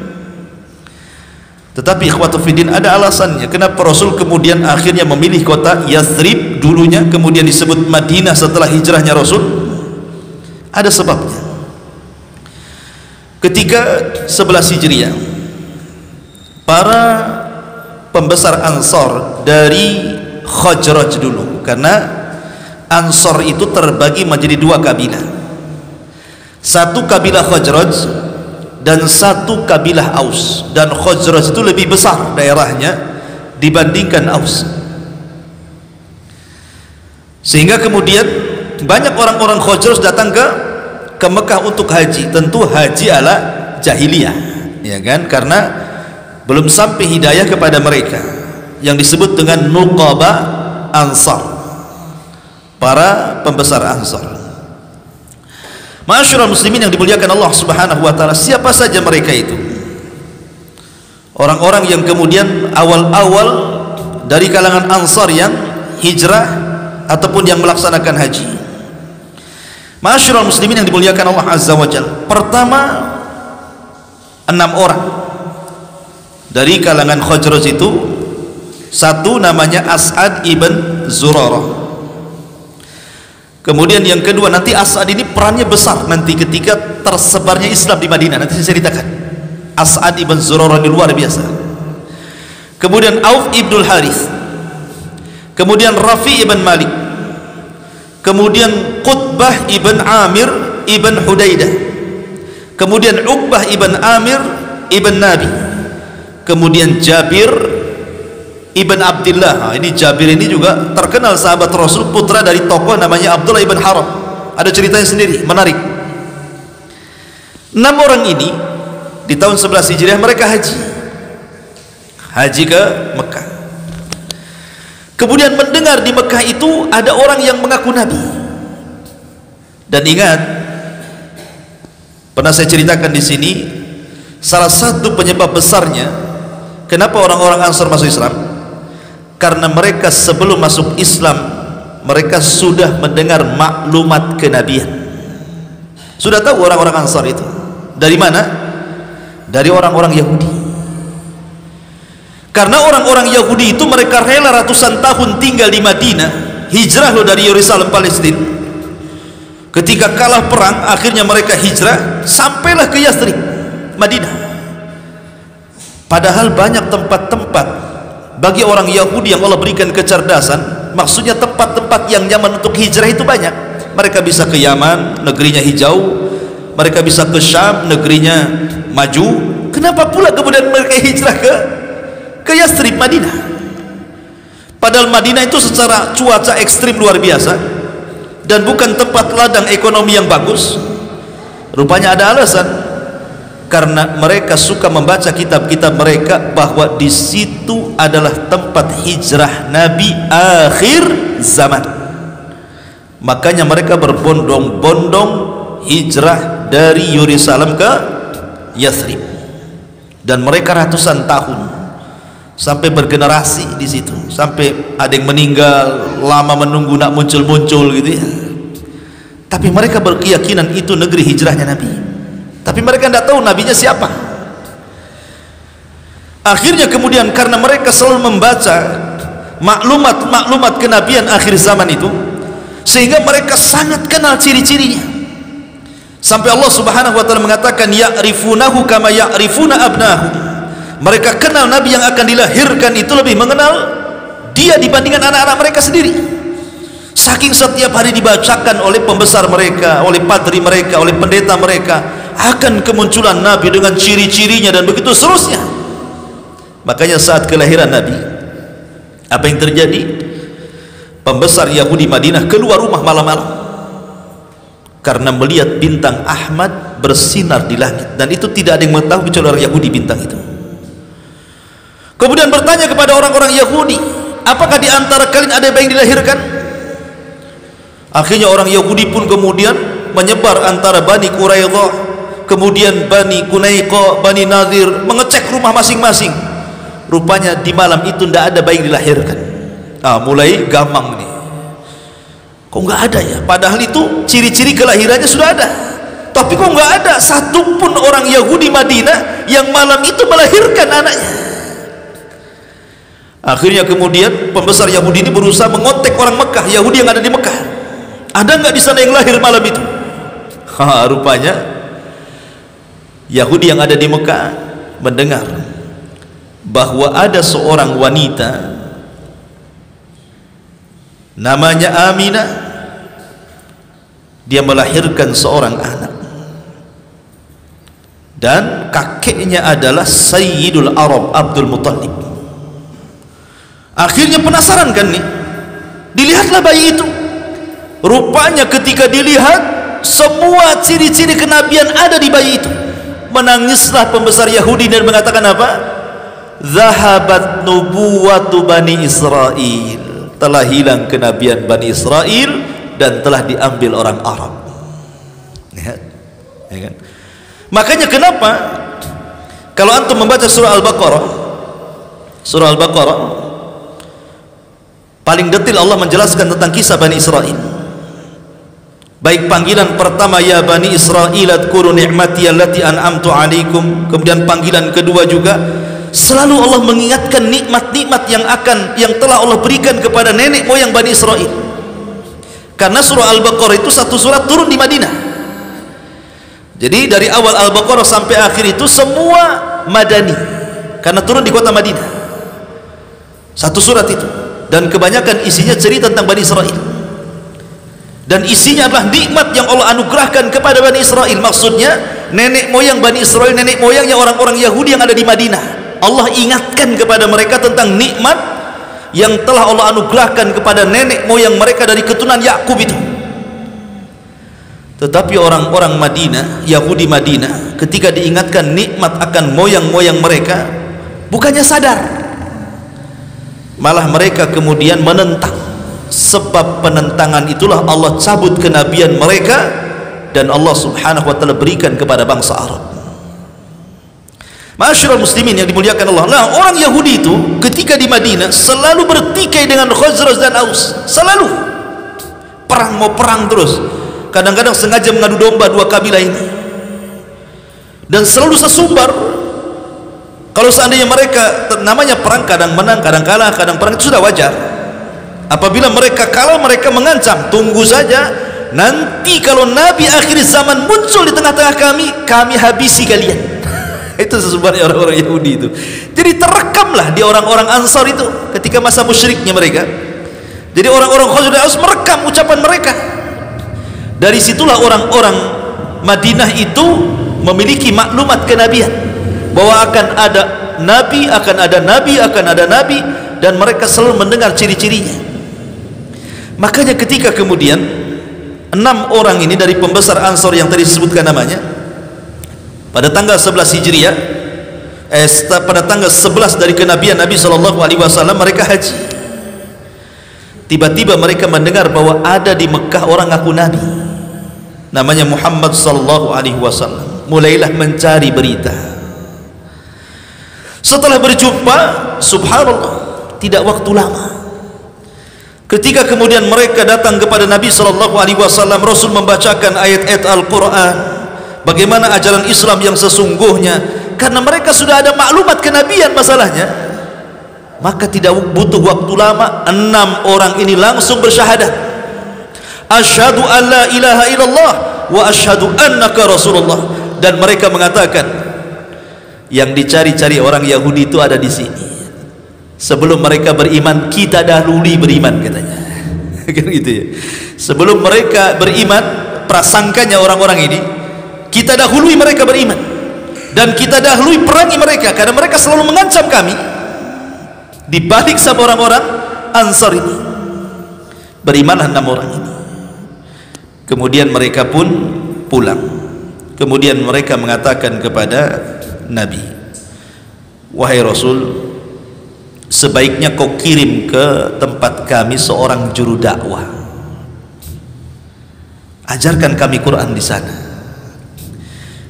Tetapi ikhwatu fiddin, ada alasannya kenapa Rasul kemudian akhirnya memilih kota Yathrib dulunya, kemudian disebut Madinah setelah hijrahnya Rasul. Ada sebabnya. Ketika 11 Hijriah, para pembesar Ansor dari Khazraj dulu, karena Ansor itu terbagi menjadi 2 kabilah. Satu kabilah Khazraj dan satu kabilah Aus. Dan Khazraj itu lebih besar daerahnya dibandingkan Aus, sehingga kemudian banyak orang-orang Khazraj datang ke Mekah untuk haji. Tentu haji ala jahiliyah, ya kan, karena belum sampai hidayah kepada mereka, yang disebut dengan nuqaba Ansar, para pembesar Ansar. Ma'asyiral muslimin yang dimuliakan Allah Subhanahu wa taala, siapa saja mereka itu? Orang-orang yang kemudian awal-awal dari kalangan Ansar yang hijrah ataupun yang melaksanakan haji. Ma'asyiral muslimin yang dimuliakan Allah Azza wa Jalla. Pertama, 6 orang dari kalangan Khazraj itu. Satu namanya As'ad ibn Zurarah. Kemudian yang kedua, nanti As'ad ini perannya besar nanti ketika tersebarnya Islam di Madinah, nanti saya ceritakan. As'ad ibn Zurarah ini luar biasa. Kemudian Auf ibnul Harith, kemudian Rafi ibn Malik, kemudian Qutbah ibn Amir ibn Hudaidah, kemudian Uqbah ibn Amir ibn Nabi, kemudian Jabir ibn Abdullah. Ini Jabir ini juga terkenal sahabat Rasul, putra dari tokoh namanya Abdullah ibn Haram. Ada ceritanya sendiri, menarik. 6 orang ini di tahun 11 Hijriah mereka haji ke Mekah. Kemudian mendengar di Mekah itu ada orang yang mengaku Nabi. Dan ingat, pernah saya ceritakan di sini, salah satu penyebab besarnya kenapa orang-orang Ansar masuk Islam, karena mereka sebelum masuk Islam mereka sudah mendengar maklumat kenabian. Sudah tahu orang-orang Ansar itu dari mana? Dari orang-orang Yahudi. Karena orang-orang Yahudi itu mereka rela ratusan tahun tinggal di Madinah, hijrah loh dari Yerusalem Palestina. Ketika kalah perang, akhirnya mereka hijrah sampailah ke Yathrib, Madinah. Padahal banyak tempat-tempat bagi orang Yahudi yang Allah berikan kecerdasan, maksudnya tempat-tempat yang nyaman untuk hijrah itu banyak. Mereka bisa ke Yaman, negerinya hijau. Mereka bisa ke Syam, negerinya maju. Kenapa pula kemudian mereka hijrah ke Yathrib, Madinah? Padahal Madinah itu secara cuaca ekstrim luar biasa dan bukan tempat ladang ekonomi yang bagus. Rupanya ada alasan, karena mereka suka membaca kitab-kitab mereka bahwa di situ adalah tempat hijrah Nabi akhir zaman. Makanya mereka berbondong-bondong hijrah dari Yerusalem ke Yathrib, dan mereka ratusan tahun sampai bergenerasi di situ, sampai ada yang meninggal, lama menunggu nak muncul-muncul gitu ya. Tapi mereka berkeyakinan itu negeri hijrahnya Nabi. Tapi mereka tidak tahu nabinya siapa. Akhirnya kemudian karena mereka selalu membaca maklumat kenabian akhir zaman itu, sehingga mereka sangat kenal ciri-cirinya. Sampai Allah Subhanahu wa taala mengatakan ya'rifunahu kama ya'rifuna abnahum. Mereka kenal Nabi yang akan dilahirkan itu lebih mengenal dia dibandingkan anak-anak mereka sendiri. Saking setiap hari dibacakan oleh pembesar mereka, oleh padri mereka, oleh pendeta mereka akan kemunculan Nabi dengan ciri-cirinya dan begitu seterusnya. Makanya saat kelahiran Nabi, apa yang terjadi? Pembesar Yahudi Madinah keluar rumah malam-malam karena melihat bintang Ahmad bersinar di langit, dan itu tidak ada yang mengetahui kecuali orang Yahudi bintang itu. Kemudian bertanya kepada orang-orang Yahudi, apakah di antara kalian ada yang dilahirkan? Akhirnya orang Yahudi pun kemudian menyebar antara Bani Quraidah, kemudian Bani Qunaiqa, Bani Nadir, mengecek rumah masing-masing. Rupanya di malam itu tidak ada bayi yang dilahirkan. Mulai gamang nih, kok nggak ada ya? Padahal itu ciri-ciri kelahirannya sudah ada, tapi kok nggak ada satupun orang Yahudi Madinah yang malam itu melahirkan anaknya. Akhirnya kemudian pembesar Yahudi ini berusaha mengontak orang Mekah, Yahudi yang ada di Mekah, ada nggak di sana yang lahir malam itu? Rupanya Yahudi yang ada di Mekah mendengar bahwa ada seorang wanita namanya Aminah, dia melahirkan seorang anak, dan kakeknya adalah Sayyidul Arab Abdul Muttalib. Akhirnya penasaran kan nih, dilihatlah bayi itu. Rupanya ketika dilihat, semua ciri-ciri kenabian ada di bayi itu. Menangislah pembesar Yahudi dan mengatakan apa? Zahabat nubuwatu Bani Israel. Telah hilang kenabian Bani Israel dan telah diambil orang Arab. Ya kan? Makanya kenapa kalau antum membaca surah Al-Baqarah paling detail Allah menjelaskan tentang kisah Bani Israel. Baik panggilan pertama, ya Bani Israel adkuru ni'mati allati an'amtu alaikum, kemudian panggilan kedua juga selalu Allah mengingatkan nikmat-nikmat yang telah Allah berikan kepada nenek moyang Bani Israel. Karena surah Al-Baqarah itu satu surat turun di Madinah. Jadi dari awal Al-Baqarah sampai akhir itu semua Madani, karena turun di kota Madinah. Satu surat itu, dan kebanyakan isinya cerita tentang Bani Israel. dan isinya adalah nikmat yang Allah anugerahkan kepada Bani Israel. Maksudnya nenek moyang Bani Israel, nenek moyangnya orang-orang Yahudi yang ada di Madinah, Allah ingatkan kepada mereka tentang nikmat yang telah Allah anugerahkan kepada nenek moyang mereka dari keturunan Yakub itu. Tetapi orang-orang Madinah, Yahudi Madinah, ketika diingatkan nikmat akan moyang-moyang mereka, bukannya sadar, malah mereka kemudian menentang. Sebab penentangan itulah Allah cabut kenabian mereka dan Allah subhanahu wa ta'ala berikan kepada bangsa Arab. Ma'asyiral muslimin yang dimuliakan Allah. Nah, orang Yahudi itu ketika di Madinah selalu bertikai dengan Khazraj dan Aus, selalu perang, mau perang terus. Kadang-kadang sengaja mengadu domba dua kabilah ini, dan selalu sesumbar. Kalau seandainya mereka, namanya perang, kadang menang, kadang kalah, kadang perang, itu sudah wajar. Apabila mereka kalah, mereka mengancam, tunggu saja, nanti kalau Nabi akhir zaman muncul di tengah-tengah kami habisi kalian. Itu sesungguhnya orang-orang Yahudi itu. Jadi terekamlah di orang-orang Ansar itu ketika masa musyriknya mereka. Jadi orang-orang Khazraj merekam ucapan mereka. Dari situlah orang-orang Madinah itu memiliki maklumat kenabian bahwa akan ada nabi, akan ada nabi, akan ada nabi, dan mereka selalu mendengar ciri-cirinya. Makanya ketika kemudian 6 orang ini dari pembesar Ansor yang tadi disebutkan namanya, pada tanggal 11 Hijriah, pada tanggal 11 dari kenabian Nabi SAW, mereka haji. Tiba-tiba mereka mendengar bahwa ada di Mekah orang ngaku Nabi, namanya Muhammad SAW. Mulailah mencari berita. Setelah berjumpa, subhanallah, tidak waktu lama, ketika kemudian mereka datang kepada Nabi SAW, Rasul membacakan ayat-ayat Al-Quran, bagaimana ajaran Islam yang sesungguhnya. Karena mereka sudah ada maklumat kenabian masalahnya, maka tidak butuh waktu lama, 6 orang ini langsung bersyahadat, asyhadu an la ilaha illallah wa asyhadu annaka rasulullah. Dan mereka mengatakan, yang dicari-cari orang Yahudi itu ada di sini. Sebelum mereka beriman, kita dahului beriman, katanya. Kan gitu ya. Sebelum mereka beriman, prasangkanya orang-orang ini, kita dahului mereka beriman, dan kita dahului perangi mereka, karena mereka selalu mengancam kami. Dibalik sama orang-orang Ansar ini, berimanlah 6 orang ini. Kemudian mereka pun pulang. Kemudian mereka mengatakan kepada Nabi, wahai Rasul, sebaiknya kau kirim ke tempat kami seorang juru dakwah, ajarkan kami Quran di sana.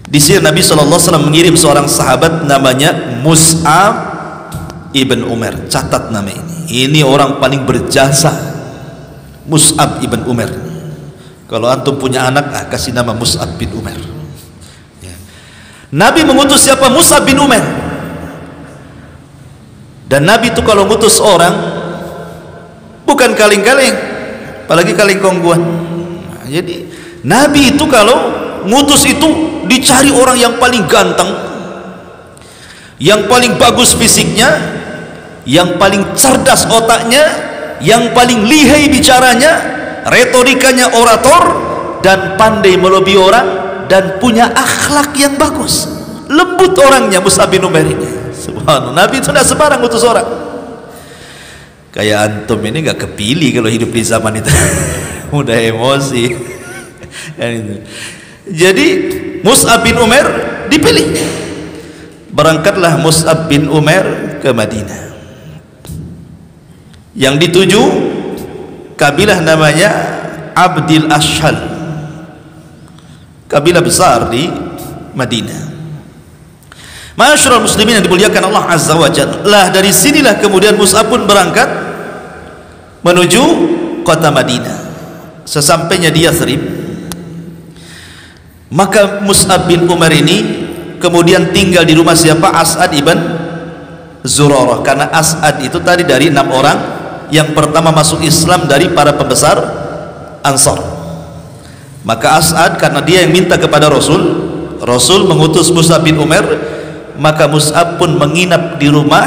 Di sini Nabi SAW mengirim seorang sahabat namanya Mus'ab ibn Umar. Catat nama ini. Ini orang paling berjasa, Mus'ab ibn Umar. Kalau antum punya anak, kasih nama Mus'ab bin Umar. Ya. Nabi mengutus siapa? Mus'ab bin Umar. Dan Nabi itu kalau ngutus orang bukan kaleng-kaleng, apalagi kaleng kongguan. Nah, jadi Nabi itu kalau ngutus itu dicari orang yang paling ganteng, yang paling bagus fisiknya, yang paling cerdas otaknya, yang paling lihai bicaranya, retorikanya orator, dan pandai melobi orang, dan punya akhlak yang bagus, lembut orangnya Mus'ab bin Umair ini. Subhanallah, Nabi itu tidak sembarang utus orang. Kayak antum ini gak kepilih kalau hidup di zaman itu. Mudah emosi. Jadi Mus'ab bin Umair dipilih. Berangkatlah Mus'ab bin Umair ke Madinah. Yang dituju kabilah namanya Abdil Ashhal, kabilah besar di Madinah. Ma'asyiral muslimin yang dimuliakan Allah Azza wa Jalla. Lah dari sinilah kemudian Mus'ab pun berangkat menuju kota Madinah. Sesampainya di Yathrib, maka Mus'ab bin Umar ini kemudian tinggal di rumah siapa? As'ad ibn Zurarah. Karena As'ad itu tadi dari 6 orang yang pertama masuk Islam dari para pembesar Ansar. Maka As'ad, karena dia yang minta kepada Rasul mengutus Mus'ab bin Umar, maka Mus'ab pun menginap di rumah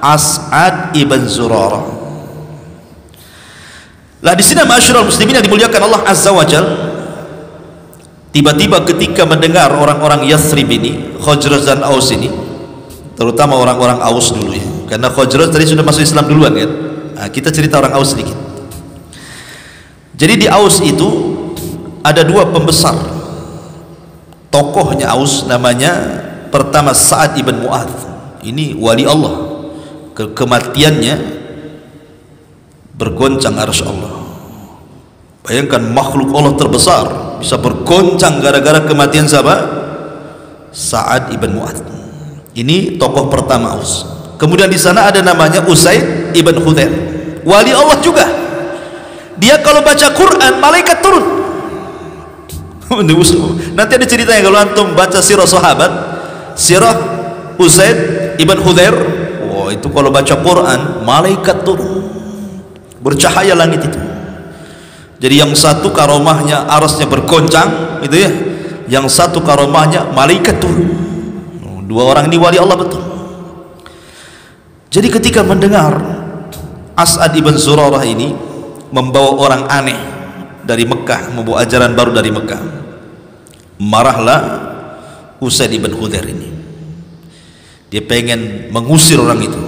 As'ad ibn Zurarah. Lah di sini ma'asyiral muslimin yang dimuliakan Allah Azza wa Jal, tiba-tiba ketika mendengar orang-orang Yathrib ini, Khazraj dan Aus ini, terutama orang-orang Aus dulu ya, karena Khazraj tadi sudah masuk Islam duluan kan. Nah, kita cerita orang Aus sedikit. Jadi di Aus itu ada dua pembesar tokohnya Aus, namanya pertama Sa'ad ibn Mu'adz. Ini wali Allah, kematiannya bergoncang arsy Allah. Bayangkan makhluk Allah terbesar bisa bergoncang gara-gara kematian siapa? Sa'ad ibn Mu'adz. Ini tokoh pertama Aus. Kemudian di sana ada namanya Usaid ibn Khudair, wali Allah juga. Dia kalau baca Quran malaikat turun. Nanti ada ceritanya kalau antum baca sirah sahabat, sirah Usaid ibn Khudair. Wah, itu kalau baca Quran malaikat turun, bercahaya langit itu. Jadi yang satu karomahnya arasnya bergoncang itu ya, yang satu karomahnya malaikat turun. Dua orang ini wali Allah betul. Jadi ketika mendengar As'ad ibn Zurarah ini membawa orang aneh dari Mekah, membawa ajaran baru dari Mekah, marahlah Usaid ibn Khudair ini. Dia pengen mengusir orang itu.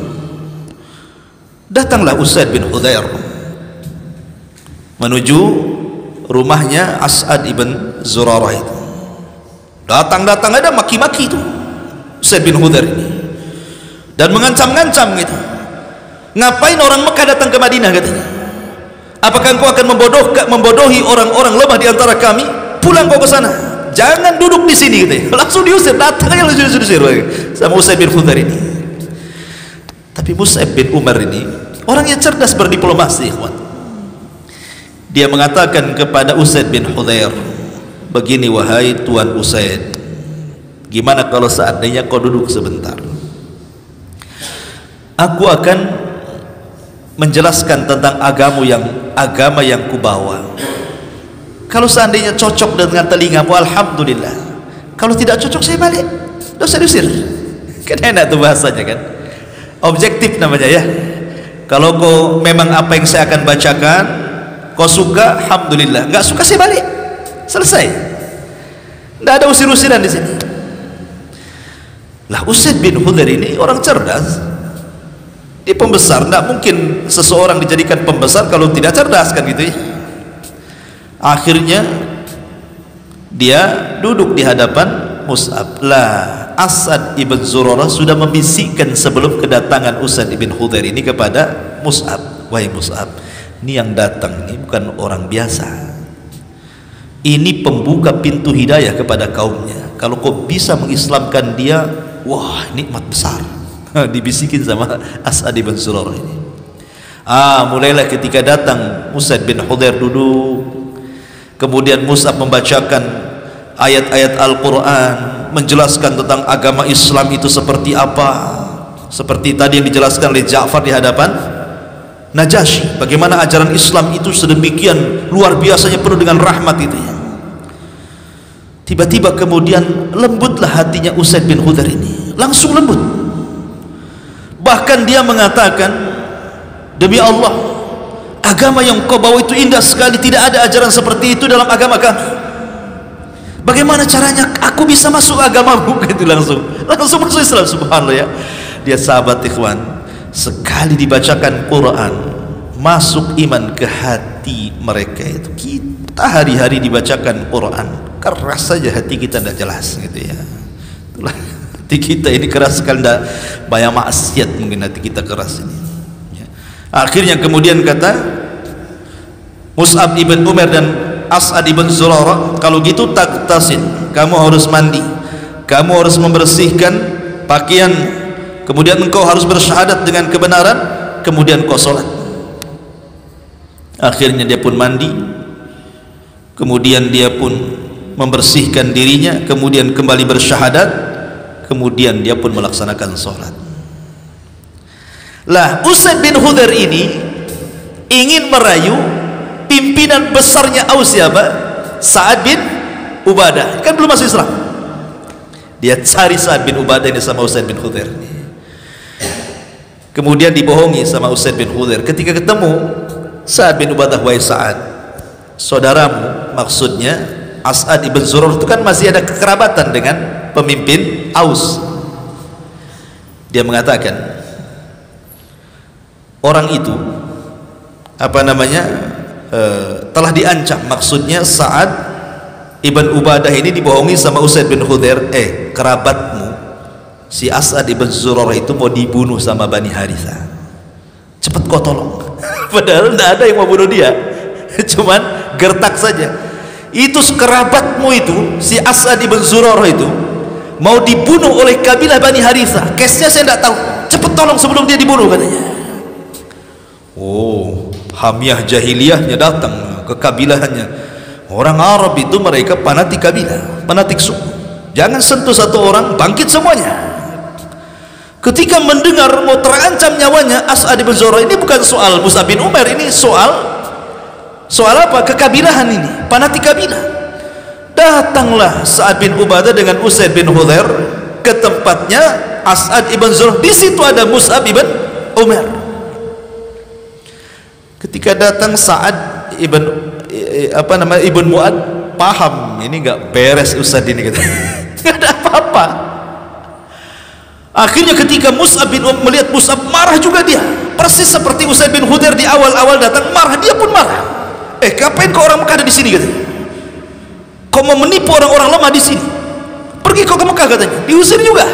Datanglah Usaid bin Khudair menuju rumahnya As'ad ibn Zurarah itu. Datang ada maki-maki itu Usaid bin Khudair ini, dan mengancam-ngancam gitu. Ngapain orang Mekah datang ke Madinah katanya? Apakah engkau akan membodohi orang-orang lemah di antara kami? Pulang kau ke sana, jangan duduk di sini gitu. Langsung diusir, datang aja langsung diusir sama Usaid bin Khudair ini. Tapi Mus'ab bin Umar ini orang yang cerdas berdiplomasi, ikhwan. Dia mengatakan kepada Usaid bin Khudair, begini wahai Tuan Usaid, gimana kalau seandainya kau duduk sebentar? Aku akan menjelaskan tentang agama yang kubawa. Kalau seandainya cocok dengan telingamu, alhamdulillah. Kalau tidak cocok, saya balik, dosa diusir. Kan enak tuh bahasanya kan, objektif namanya ya. Kalau kau memang apa yang saya akan bacakan kau suka, alhamdulillah. Enggak suka, saya balik, selesai. Tidak ada usir-usiran di sini. Lah Usaid bin Khudair ini orang cerdas. Dia pembesar, tidak mungkin seseorang dijadikan pembesar kalau tidak cerdas kan gitu ya. Akhirnya dia duduk di hadapan Mus'ab. Lah As'ad ibn Zurarah sudah membisikkan sebelum kedatangan Usaid ibn Khudair ini kepada Mus'ab, wahai Mus'ab, ini yang datang ini bukan orang biasa, ini pembuka pintu hidayah kepada kaumnya. Kalau kau bisa mengislamkan dia, wah nikmat besar. Dibisikin sama As'ad ibn Zurarah ini. Mulailah ketika datang Usaid bin Khudair duduk, kemudian Mus'ab membacakan ayat-ayat Al-Quran, menjelaskan tentang agama Islam itu seperti apa, seperti tadi yang dijelaskan oleh Ja'far di hadapan Najasyi, bagaimana ajaran Islam itu sedemikian luar biasanya, penuh dengan rahmat itu ya. Tiba-tiba kemudian lembutlah hatinya Usaid bin Khudair ini, langsung lembut. Bahkan dia mengatakan, demi Allah, agama yang kau bawa itu indah sekali, tidak ada ajaran seperti itu dalam agama kami. Bagaimana caranya aku bisa masuk agamamu? Gitu langsung masuk Islam, subhanallah ya. Dia sahabat ikhwan, sekali dibacakan Quran masuk iman ke hati mereka itu. Kita hari-hari dibacakan Quran keras saja hati kita, tidak jelas gitu ya. Itulah hati kita ini keras sekali, tidak banyak maksiat mungkin hati kita keras ini ya. Akhirnya kemudian kata Mus'ab ibn Umar dan As'ad ibn Zurarah, kalau gitu taktasil, kamu harus mandi, kamu harus membersihkan pakaian, kemudian engkau harus bersyahadat dengan kebenaran, kemudian kau sholat. Akhirnya dia pun mandi, kemudian dia pun membersihkan dirinya, kemudian kembali bersyahadat, kemudian dia pun melaksanakan sholat. Lah Usaid bin Khudair ini ingin merayu pimpinan besarnya Aus, siapa? Sa'ad bin Ubadah, kan belum masuk Islam. Dia cari Sa'ad bin Ubadah ini sama Usaid bin Khudair, kemudian dibohongi sama Usaid bin Khudair. Ketika ketemu Sa'ad bin Ubadah, wahai Sa'ad, saudaramu, maksudnya As'ad ibn Zurarah itu kan masih ada kekerabatan dengan pemimpin Aus. Dia mengatakan, orang itu telah diancam, maksudnya Sa'ad ibn Ubadah ini dibohongi sama Usaid bin Khudair, kerabatmu si As'ad ibn Zurarah itu mau dibunuh sama Bani Harithah, cepat kau tolong. Padahal tidak ada yang mau bunuh dia, cuman gertak saja. Itu kerabatmu itu, si As'ad ibn Zurarah itu mau dibunuh oleh kabilah Bani Harithah. Kesnya saya tidak tahu, cepat tolong sebelum dia dibunuh, katanya. Oh, hamiah jahiliyahnya datang ke kabilahnya. Orang Arab itu mereka fanatik kabilah, fanatik suku. Jangan sentuh satu orang, bangkit semuanya. Ketika mendengar mau terancam nyawanya As'ad bin Zurarah, ini bukan soal Mus'ab bin Umair, ini soal apa? Kekabilahan ini, fanatik kabilah. Datanglah Sa'ad bin Ubadah dengan Usaid bin Khudair ke tempatnya As'ad ibn Zurarah. Di situ ada Mus'ab bin Umair. Ketika datang Sa'ad ibn Mu'ad, paham ini nggak beres Ustadz ini, kata. Nggak ada apa-apa. Akhirnya ketika Mus'ab bin Umair melihat Mus'ab, marah juga dia, persis seperti Usaid bin Khudair di awal-awal datang marah, dia pun marah. Ngapain kau orang Mekah ada di sini, katanya? Kau mau menipu orang-orang lemah di sini, pergi kau ke Mekah, katanya. Diusir juga.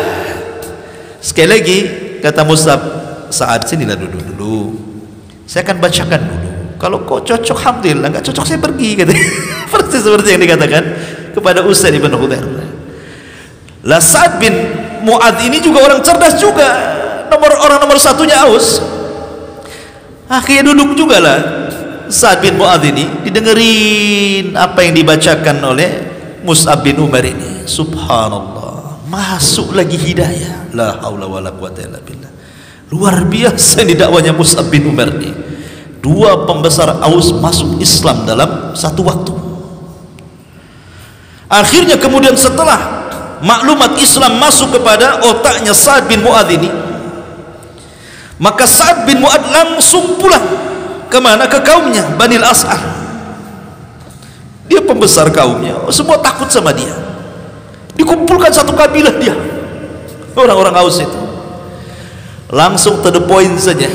Sekali lagi kata Mus'ab, Sa'ad sinilah dulu, saya akan bacakan dulu, kalau kau cocok alhamdulillah, nggak cocok saya pergi, katanya. Persis seperti yang dikatakan kepada Usaid bin Khudair. Lah Sa'ad bin Mu'ad ini juga orang cerdas juga, orang nomor satunya Aus. Akhirnya duduk juga lah Sa'ad bin Mu'ad ini, didengerin apa yang dibacakan oleh Mus'ab bin Umair ini. Subhanallah, masuk lagi hidayah. La haula wala quwata illa billah. Luar biasa ini dakwanya Mus'ab bin Umair ini. Dua pembesar Aus masuk Islam dalam satu waktu. Akhirnya kemudian setelah maklumat Islam masuk kepada otaknya Sa'ad bin Mu'ad ini, maka Sa'ad bin Mu'ad langsung pulang kemana? Ke kaumnya Bani al-As'ar. Dia pembesar kaumnya, semua takut sama dia. Dikumpulkan satu kabilah dia, orang-orang Aus itu. Langsung to the point saja,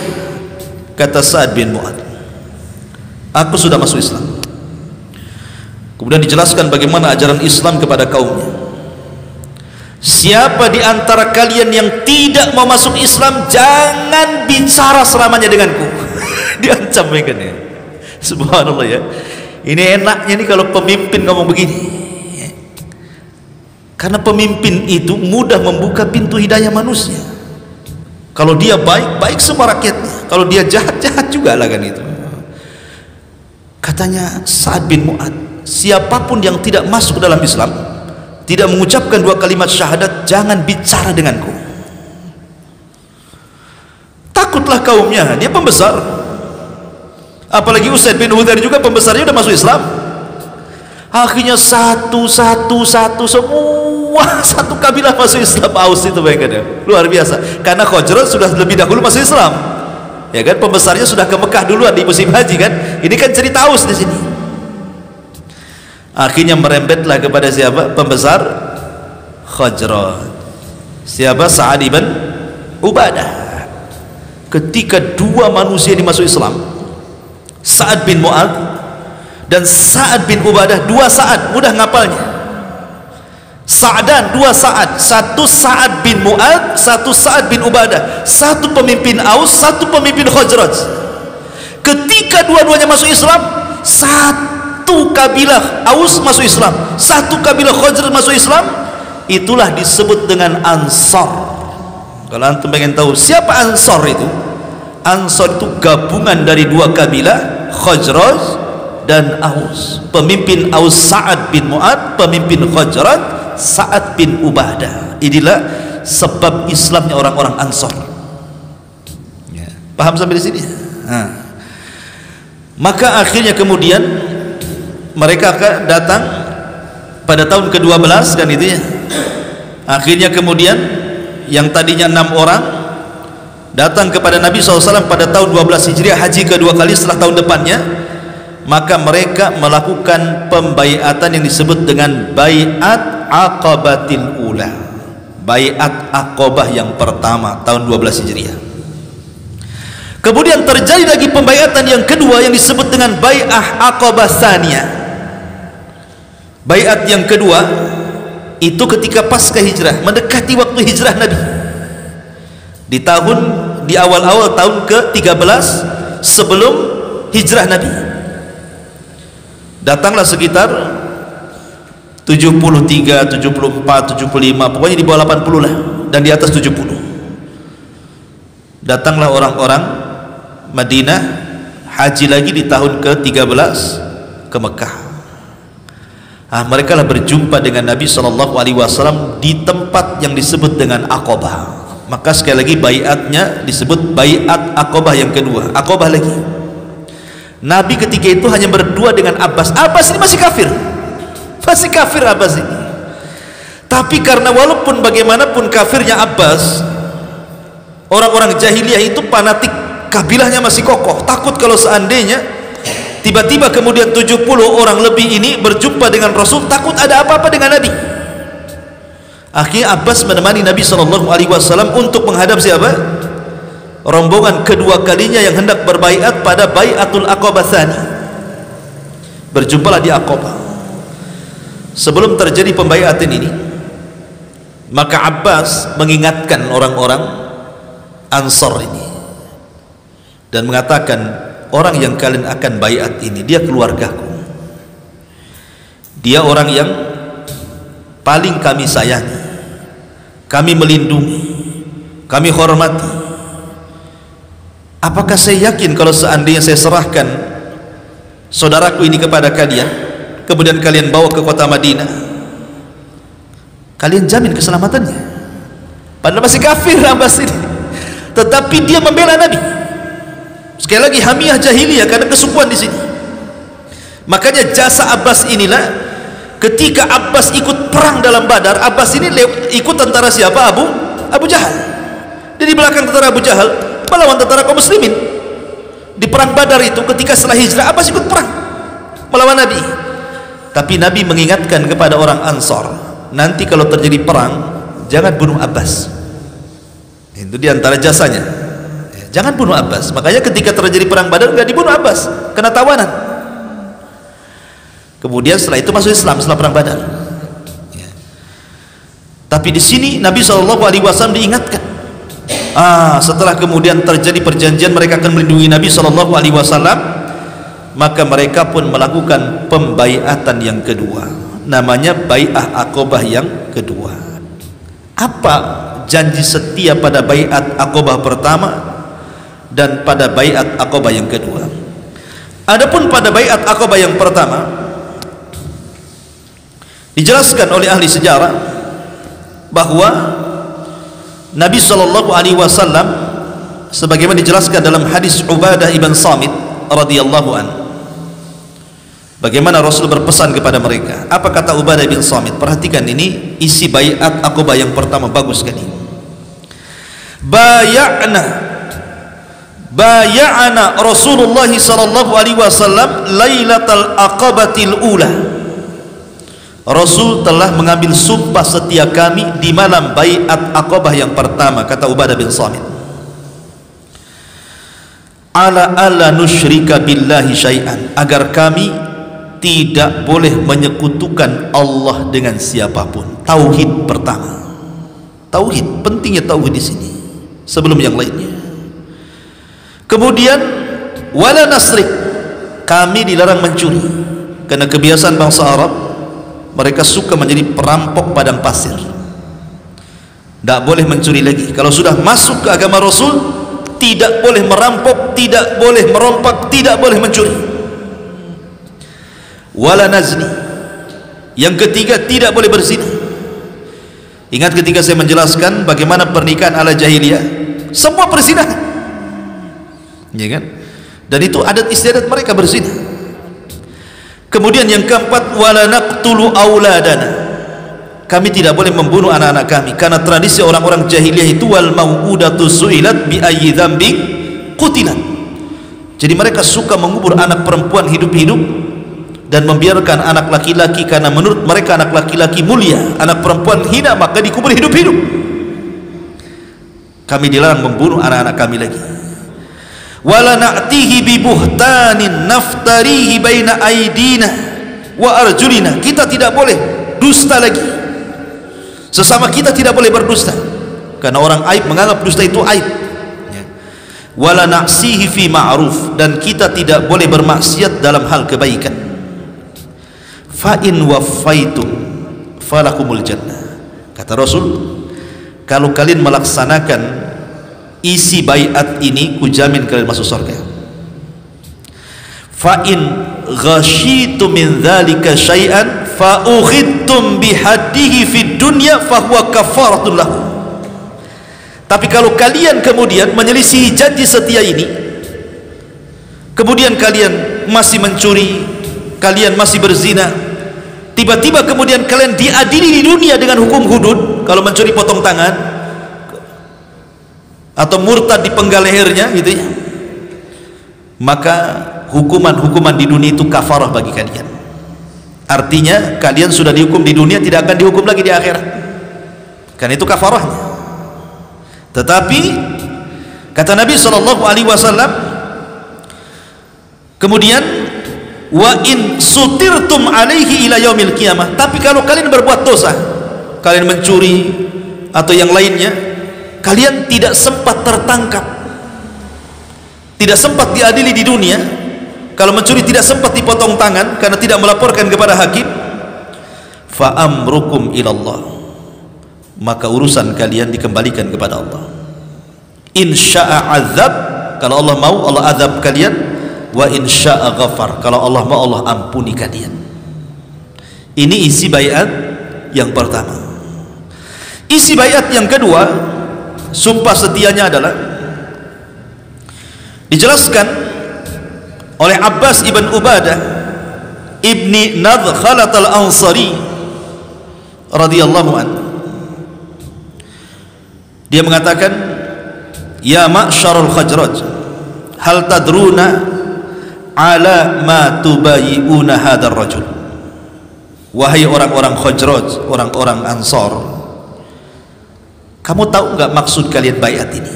kata Sa'ad bin Mu'ad, aku sudah masuk Islam. Kemudian dijelaskan bagaimana ajaran Islam kepada kaumnya. Siapa di antara kalian yang tidak mau masuk Islam, jangan bicara selamanya denganku. Diancam mereka nih. Subhanallah ya. Ini enaknya nih kalau pemimpin ngomong begini. Karena pemimpin itu mudah membuka pintu hidayah manusia. Kalau dia baik, baik semua rakyatnya. Kalau dia jahat, jahat juga lah kan itu. Katanya Sa'ad bin Mu'ad, siapapun yang tidak masuk dalam Islam, tidak mengucapkan dua kalimat syahadat, jangan bicara denganku. Takutlah kaumnya, dia pembesar. Apalagi Usaid bin Khudair juga pembesarnya udah masuk Islam. Akhirnya satu semua satu kabilah masuk Islam. Aus itu bayangkan, luar biasa. Karena Khazraj sudah lebih dahulu masuk Islam, ya kan? Pembesarnya sudah ke Mekah duluan di musim haji kan. Ini kan cerita Aus di sini. Akhirnya merembetlah kepada siapa? Pembesar Khazraj. Siapa? Sa'ad ibn Ubadah. Ketika dua manusia ini masuk Islam, Sa'ad bin Mu'ad dan Sa'ad bin Ubadah, dua Sa'ad, mudah ngapalnya. Sa'dan, dua Sa'ad, satu Sa'ad bin Mu'ad, satu Sa'ad bin Ubadah, satu pemimpin Aus, satu pemimpin Khazraj. Ketika dua-duanya masuk Islam, satu kabilah Aus masuk Islam, satu kabilah Khazraj masuk Islam, itulah disebut dengan Ansar. Kalau antum pengen tahu siapa Ansar itu, Ansar itu gabungan dari dua kabilah, Khazraj dan Aus. Pemimpin Aus Sa'ad bin Mu'ad, pemimpin Khazraj Sa'ad bin Ubadah. Inilah sebab Islamnya orang-orang Ansar ya. Paham sampai di sini? Maka akhirnya kemudian mereka datang pada tahun ke-12 kan itu ya. Akhirnya kemudian yang tadinya 6 orang datang kepada Nabi SAW pada tahun 12 Hijriah, haji kedua kali setelah tahun depannya, maka mereka melakukan pembaiatan yang disebut dengan baiat Aqabatil Ula, baiat Aqabah yang pertama tahun 12 Hijriah. Kemudian terjadi lagi pembaiatan yang kedua yang disebut dengan bai'ah Aqabah Tsaniyah. Baiat yang kedua itu ketika pasca hijrah, mendekati waktu hijrah Nabi, di awal-awal tahun ke-13 sebelum hijrah Nabi. Datanglah sekitar 73, 74, 75, pokoknya di bawah 80 lah, dan di atas 70. Datanglah orang-orang Madinah haji lagi di tahun ke-13 ke Mekah. Mereka lah berjumpa dengan Nabi SAW di tempat yang disebut dengan Aqabah. Maka sekali lagi baiatnya disebut baiat Aqabah yang kedua. Aqabah lagi. Nabi ketika itu hanya berdua dengan Abbas. Abbas ini masih kafir, masih kafir Abbas ini. Tapi karena walaupun bagaimanapun kafirnya Abbas, orang-orang jahiliyah itu fanatik, kabilahnya masih kokoh. Takut kalau seandainya tiba-tiba kemudian 70 orang lebih ini berjumpa dengan Rasul, takut ada apa-apa dengan Nabi. Akhirnya Abbas menemani Nabi SAW untuk menghadap siapa? Rombongan kedua kalinya yang hendak berbaiat pada baiatul Aqabah Tsani. Berjumpalah di Aqabah. Sebelum terjadi pembaiatan ini, maka Abbas mengingatkan orang-orang Ansar ini dan mengatakan, orang yang kalian akan baiat ini, dia keluargaku, dia orang yang paling kami sayangi, kami melindungi, kami hormati. Apakah saya yakin kalau seandainya saya serahkan saudaraku ini kepada kalian, kemudian kalian bawa ke kota Madinah, kalian jamin keselamatannya? Padahal masih kafir Abbas ini, tetapi dia membela Nabi. Sekali lagi hamiyah jahiliyah karena kesukuan di sini. Makanya jasa Abbas inilah ketika Abbas ikut perang dalam Badar. Abbas ini ikut tentara siapa? Abu Jahal. Dia di belakang tentara Abu Jahal melawan tentara kaum muslimin di perang Badar itu. Ketika setelah hijrah Abbas ikut perang melawan Nabi. Tapi Nabi mengingatkan kepada orang Ansar, nanti kalau terjadi perang jangan bunuh Abbas. Itu diantara jasanya, jangan bunuh Abbas. Makanya ketika terjadi perang Badar enggak dibunuh Abbas, kena tawanan. Kemudian setelah itu masuk Islam setelah perang Badar. Tapi di sini Nabi SAW diingatkan. Setelah kemudian terjadi perjanjian mereka akan melindungi Nabi SAW, maka mereka pun melakukan pembaiatan yang kedua, namanya bai'ah Aqabah yang kedua. Apa janji setia pada bai'at Aqabah pertama dan pada bai'at Aqabah yang kedua? Adapun pada bai'at Aqabah yang pertama, dijelaskan oleh ahli sejarah bahwa Nabi SAW sebagaimana dijelaskan dalam hadis Ubadah ibn Samit radhiyallahu an, bagaimana Rasul berpesan kepada mereka. Apa kata Ubadah bin Samit? Perhatikan ini isi baiat Aqabah yang pertama, bagus sekali. Bay'ana Rasulullah SAW lailatal aqabatil ula. Rasul telah mengambil sumpah setia kami di malam baiat Aqabah yang pertama, kata Ubadah bin Samit. Ala nusyrika billahi syai'an, agar kami tidak boleh menyekutukan Allah dengan siapapun. Tauhid pertama. Tauhid, pentingnya tauhid di sini sebelum yang lainnya. Kemudian wala nasrik, kami dilarang mencuri, karena kebiasaan bangsa Arab, mereka suka menjadi perampok padang pasir. Tidak boleh mencuri lagi. Kalau sudah masuk ke agama Rasul, tidak boleh merampok, tidak boleh merompak, tidak boleh mencuri. Wala nazni, yang ketiga tidak boleh berzina. Ingat ketika saya menjelaskan bagaimana pernikahan ala jahiliyah, semua perzinahan, ya kan? Dan itu adat istiadat mereka berzina. Kemudian yang keempat, wala naqtulu auladana, kami tidak boleh membunuh anak-anak kami, karena tradisi orang-orang jahiliyah itu wal mau'udatu su'ilat bi ayyi dzambin qutilat. Jadi mereka suka mengubur anak perempuan hidup-hidup dan membiarkan anak laki-laki, karena menurut mereka anak laki-laki mulia, anak perempuan hina, maka dikubur hidup-hidup. Kami dilarang membunuh anak-anak kami lagi. Wala na'tihi bi buhtanin naftarihi baina aidina wa arjulina. Kita tidak boleh dusta lagi. Sesama kita tidak boleh berdusta, karena orang aib menganggap dusta itu aib. Wala na'sihi fi ma'ruf, dan kita tidak boleh bermaksiat dalam hal kebaikan. Fa in waffaitum falakumul jannah. Kata Rasul, kalau kalian melaksanakan isi baiat ini, kujamin kalian masuk surga. Fa in ghasyitum min dzalika syai'an fa ukhidtum bihaddihi fid dunya fa huwa kafaratun lahu. Tapi kalau kalian kemudian menyelisihi janji setia ini, kemudian kalian masih mencuri, kalian masih berzina, tiba-tiba kemudian kalian diadili di dunia dengan hukum hudud, kalau mencuri potong tangan, atau murtad dipenggal lehernya gitu ya, maka hukuman-hukuman di dunia itu kafarah bagi kalian. Artinya kalian sudah dihukum di dunia, tidak akan dihukum lagi di akhirat, karena itu kafarahnya. Tetapi kata Nabi SAW, kemudian wa in sutirtum alaihi ila yaumil qiyamah, tapi kalau kalian berbuat dosa, kalian mencuri atau yang lainnya, kalian tidak sempat tertangkap, tidak sempat diadili di dunia. Kalau mencuri tidak sempat dipotong tangan karena tidak melaporkan kepada hakim, fa amrukum ilallah, maka urusan kalian dikembalikan kepada Allah. Insya'a azab, kalau Allah mau Allah azab kalian, wa insya'a ghafar, kalau Allah mau Allah ampuni kalian. Ini isi baiat yang pertama. Isi baiat yang kedua, sumpah setianya adalah dijelaskan oleh Abbas ibn Ubadah ibni Nadkhalat al-Ansari radhiyallahu anhu. Dia mengatakan, ya ma'syarul Khazraj, hal tadruna ala ma tubayi'una hadar rajul. Wahai orang-orang Khazraj, orang-orang Ansar, kamu tahu enggak maksud kalian baiat ini?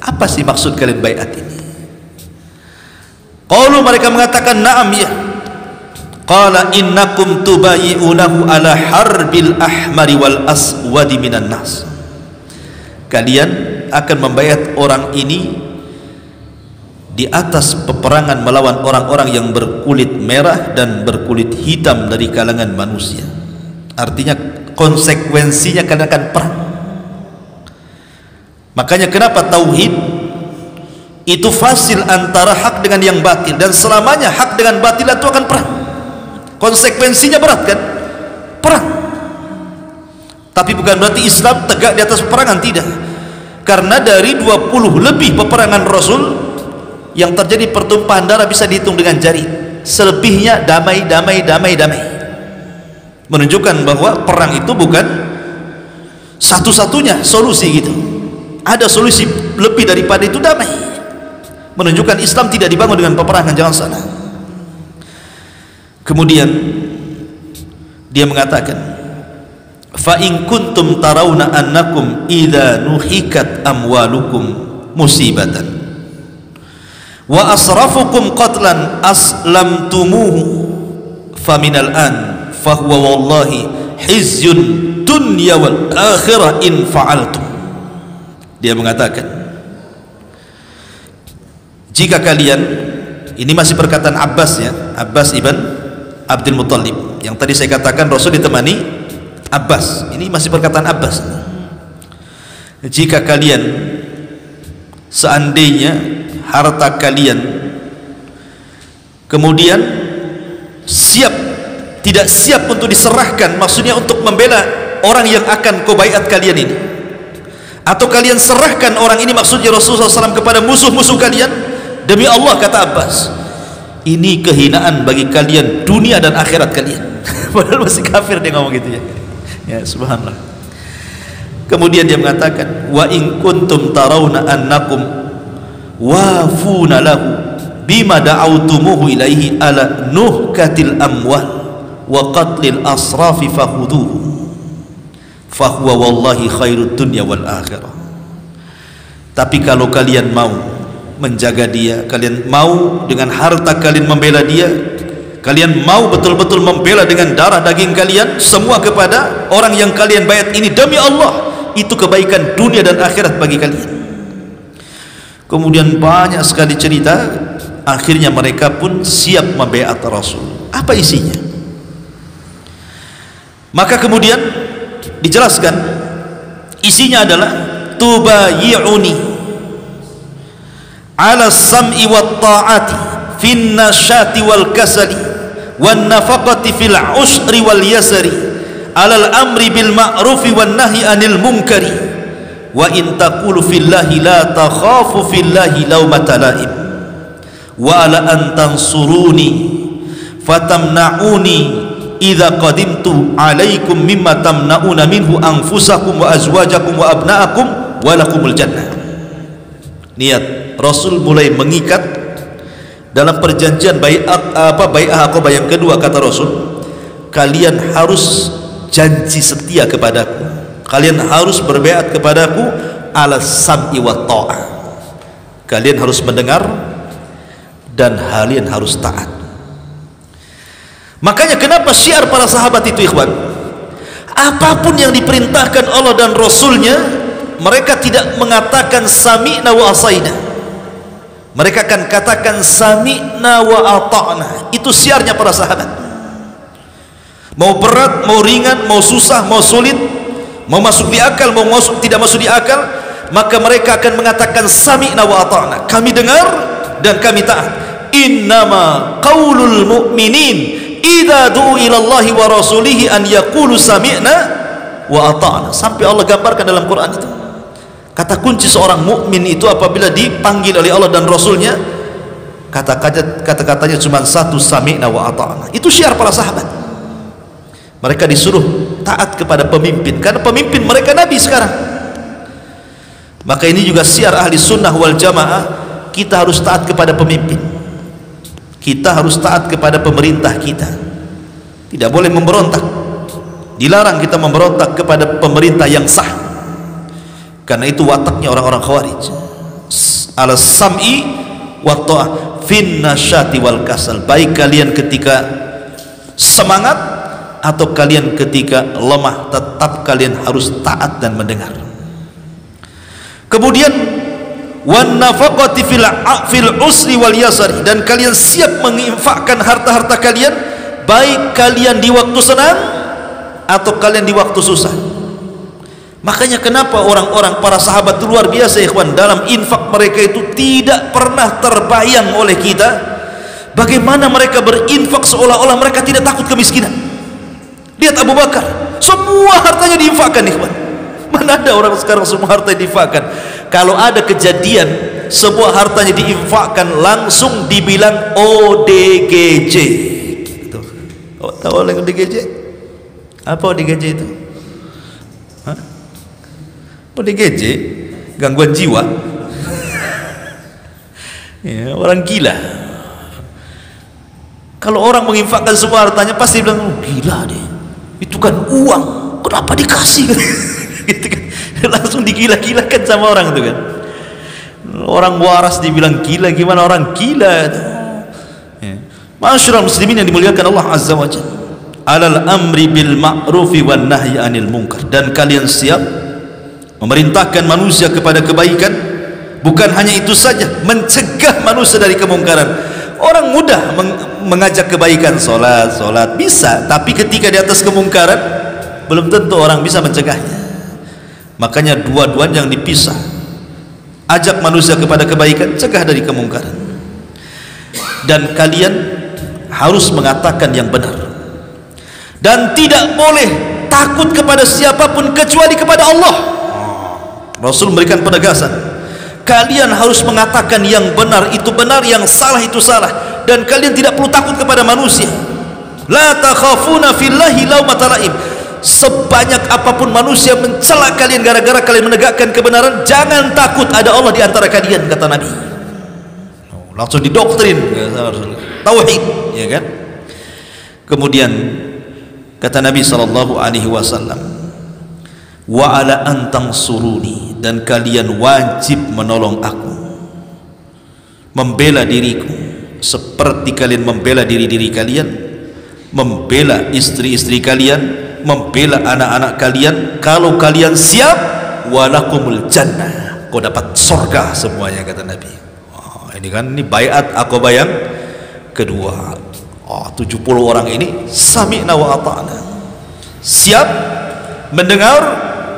Apa sih maksud kalian baiat ini? Qalu, mereka mengatakan, na'am ya. Qala innakum tubayi'unahu ala harbil ahmari wal aswadi minan nas. Kalian akan membayat orang ini di atas peperangan melawan orang-orang yang berkulit merah dan berkulit hitam dari kalangan manusia. Artinya konsekuensinya kalian akan perang. Makanya kenapa tauhid itu fasil antara hak dengan yang batil, dan selamanya hak dengan batil itu akan perang. Konsekuensinya berat kan? Perang. Tapi bukan berarti Islam tegak di atas peperangan, tidak. Karena dari 20 lebih peperangan Rasul yang terjadi pertumpahan darah bisa dihitung dengan jari. Selebihnya damai, damai, damai, damai. Menunjukkan bahwa perang itu bukan satu-satunya solusi gitu. Ada solusi lebih daripada itu, damai. Menunjukkan Islam tidak dibangun dengan peperangan, jangan salah. Kemudian dia mengatakan, fa in kuntum tarawna annakum idza nuhikat amwalukum musibatan wa asrafukum qatlan aslamtumuhu faminal an fahuwa wallahi hizyun dunya wal akhirah in fa'altum. Dia mengatakan, jika kalian, ini masih perkataan Abbas ya, Abbas ibn Abdul Muttalib, yang tadi saya katakan Rasul ditemani Abbas, ini masih perkataan Abbas. Jika kalian seandainya harta kalian kemudian siap, tidak siap untuk diserahkan, maksudnya untuk membela orang yang akan kau baiat kalian ini, atau kalian serahkan orang ini, maksudnya Rasulullah SAW, kepada musuh-musuh kalian, demi Allah, kata Abbas, ini kehinaan bagi kalian dunia dan akhirat kalian. Padahal masih kafir dia ngomong gitu ya. Ya, subhanallah. Kemudian dia mengatakan, wa in kuntum tarawna annakum wafuna lahu bima da'awtumuhu ilaihi ala nuhkatil amwal wa qatlil asrafi fahuduhu fahuwa wallahi khairud dunya wal akhirah. Tapi kalau kalian mau menjaga dia, kalian mau dengan harta kalian membela dia, kalian mau betul-betul membela dengan darah daging kalian semua kepada orang yang kalian bayat ini demi Allah, itu kebaikan dunia dan akhirat bagi kalian. Kemudian banyak sekali cerita, akhirnya mereka pun siap membaiat Rasul. Apa isinya? Maka kemudian dijelaskan, isinya adalah tubayi'uni ala sam'i wat ta'ati fin nasyati wal kasali wan nafaqati fil usri wal yasri alal amri bil ma'rufi wan nahyi anil munkari wa in taqulu fillahi la takhafu fillahi lawmata laim wa ala an tansuruni fatamna'uni idza qadimtu alaikum mimma tamna'una minhu anfusakum wa azwajakum wa abna'akum wa lakumul jannah. Niat Rasul mulai mengikat dalam perjanjian bai'ah Aqabah yang kedua. Kata Rasul, kalian harus janji setia kepadaku, kalian harus berbaiat kepadaku ala sam'i wa ta'ah, kalian harus mendengar dan kalian harus taat. Makanya kenapa syiar para sahabat itu, ikhwan, apapun yang diperintahkan Allah dan Rasulnya, mereka tidak mengatakan sami'na wa asaina, mereka akan katakan sami'na wa ata'na. Itu syiarnya para sahabat. Mau berat, mau ringan, mau susah, mau sulit, mau masuk di akal, mau tidak masuk di akal, maka mereka akan mengatakan sami'na wa ata'na, kami dengar dan kami taat. Innama qaulul mu'minin idza du'u ila Allahi wa rasulihi an yaqulu sami'na wa ata'na. Sampai Allah gambarkan dalam Quran itu. Kata kunci seorang mukmin itu apabila dipanggil oleh Allah dan Rasulnya, kata-katanya cuma satu, sami'na wa ata'na. Itu syiar para sahabat. Mereka disuruh taat kepada pemimpin karena pemimpin mereka Nabi sekarang. Maka ini juga syiar ahli sunnah wal jamaah, kita harus taat kepada pemimpin, kita harus taat kepada pemerintah kita, tidak boleh memberontak. Dilarang kita memberontak kepada pemerintah yang sah, karena itu wataknya orang-orang Khawarij. Ala sam'i wa ta'ah fin nasyati wal kasal, baik kalian ketika semangat atau kalian ketika lemah, tetap kalian harus taat dan mendengar. Kemudian wan nafaqati fil usri wal yasri, dan kalian siap menginfakkan harta-harta kalian, baik kalian di waktu senang atau kalian di waktu susah. Makanya kenapa orang-orang para sahabat itu luar biasa, ikhwan, dalam infak mereka itu tidak pernah terbayang oleh kita bagaimana mereka berinfak seolah-olah mereka tidak takut kemiskinan. Lihat Abu Bakar, semua hartanya diinfakkan, ikhwan. Mana ada orang sekarang semua harta diinfakkan? Kalau ada kejadian sebuah hartanya diinfakkan, langsung dibilang ODGJ. Tahu oleh ODGJ? Apa ODGJ itu? Hah? ODGJ, gangguan jiwa. Ya, orang gila. Kalau orang menginfakkan semua hartanya pasti bilang, oh, gila deh, itu kan uang, kenapa dikasih? Gitu kan. Langsung digila-gilakan sama orang itu kan. Orang waras dibilang gila, gimana orang gila itu? Ya. Ma'asyiral muslimin yang dimuliakan Allah Azza wa Jalla, alal amri bil ma'rufi wan nahyi anil munkar, dan kalian siap memerintahkan manusia kepada kebaikan. Bukan hanya itu saja, mencegah manusia dari kemungkaran. Orang mudah mengajak kebaikan, solat bisa, tapi ketika di atas kemungkaran belum tentu orang bisa mencegahnya. Makanya dua-duanya yang dipisah, ajak manusia kepada kebaikan, cegah dari kemungkaran. Dan kalian harus mengatakan yang benar, dan tidak boleh takut kepada siapapun kecuali kepada Allah. Rasul memberikan penegasan, kalian harus mengatakan yang benar itu benar, yang salah itu salah, dan kalian tidak perlu takut kepada manusia. La takhafuna fillahi laumata laim, sebanyak apapun manusia mencela kalian gara-gara kalian menegakkan kebenaran, jangan takut, ada Allah di antara kalian, kata Nabi. Langsung didoktrin tauhid, ya kan? Kemudian kata Nabi sallallahu alaihi wasallam, wa ala antang suruni, dan kalian wajib menolong aku, membela diriku seperti kalian membela diri-diri kalian, membela istri-istri kalian, membela anak-anak kalian. Kalau kalian siap, walakumul jannah, kau dapat surga semuanya, kata Nabi. Ini kan, ini baiat Aqabah yang kedua. 70 orang ini sami'na wa ata'na, siap mendengar,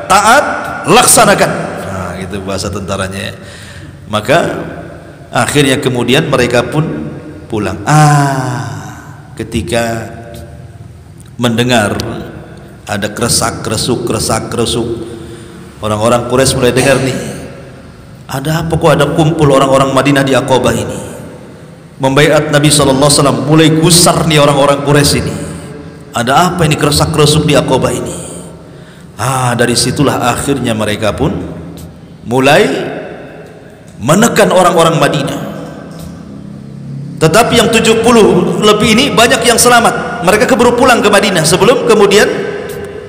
taat, laksanakan. Nah, itu bahasa tentaranya. Maka akhirnya kemudian mereka pun pulang. Ketika mendengar ada kresak-kresuk, orang-orang Quraisy mulai dengar nih, ada apa kok ada kumpul orang-orang Madinah di Aqabah ini membaiat Nabi SAW. Mulai gusar nih orang-orang Quraisy ini, ada apa ini kresak-kresuk di Aqabah ini? Dari situlah akhirnya mereka pun mulai menekan orang-orang Madinah. Tetapi yang 70 lebih ini banyak yang selamat, mereka keburu pulang ke Madinah sebelum kemudian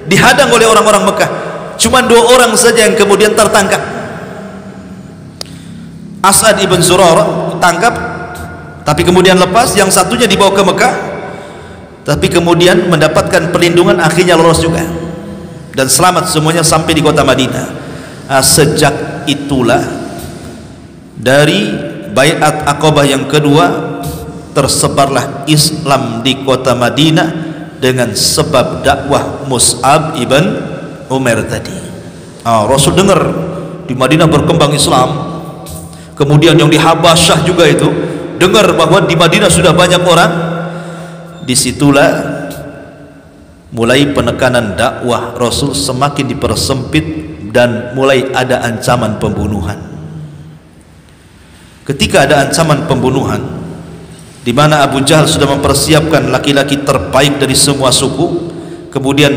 dihadang oleh orang-orang Mekah. Cuma 2 orang saja yang kemudian tertangkap. As'ad ibn Zurarah tangkap, tapi kemudian lepas. Yang satunya dibawa ke Mekah, tapi kemudian mendapatkan perlindungan, akhirnya lolos juga dan selamat semuanya sampai di kota Madinah. Sejak itulah dari baiat Aqabah yang kedua tersebarlah Islam di kota Madinah dengan sebab dakwah Mus'ab ibn Umair tadi. Rasul dengar di Madinah berkembang Islam. Kemudian yang di Habasyah juga itu dengar bahwa di Madinah sudah banyak orang. Disitulah mulai penekanan dakwah Rasul semakin dipersempit dan mulai ada ancaman pembunuhan. Ketika ada ancaman pembunuhan, di mana Abu Jahal sudah mempersiapkan laki-laki terbaik dari semua suku, kemudian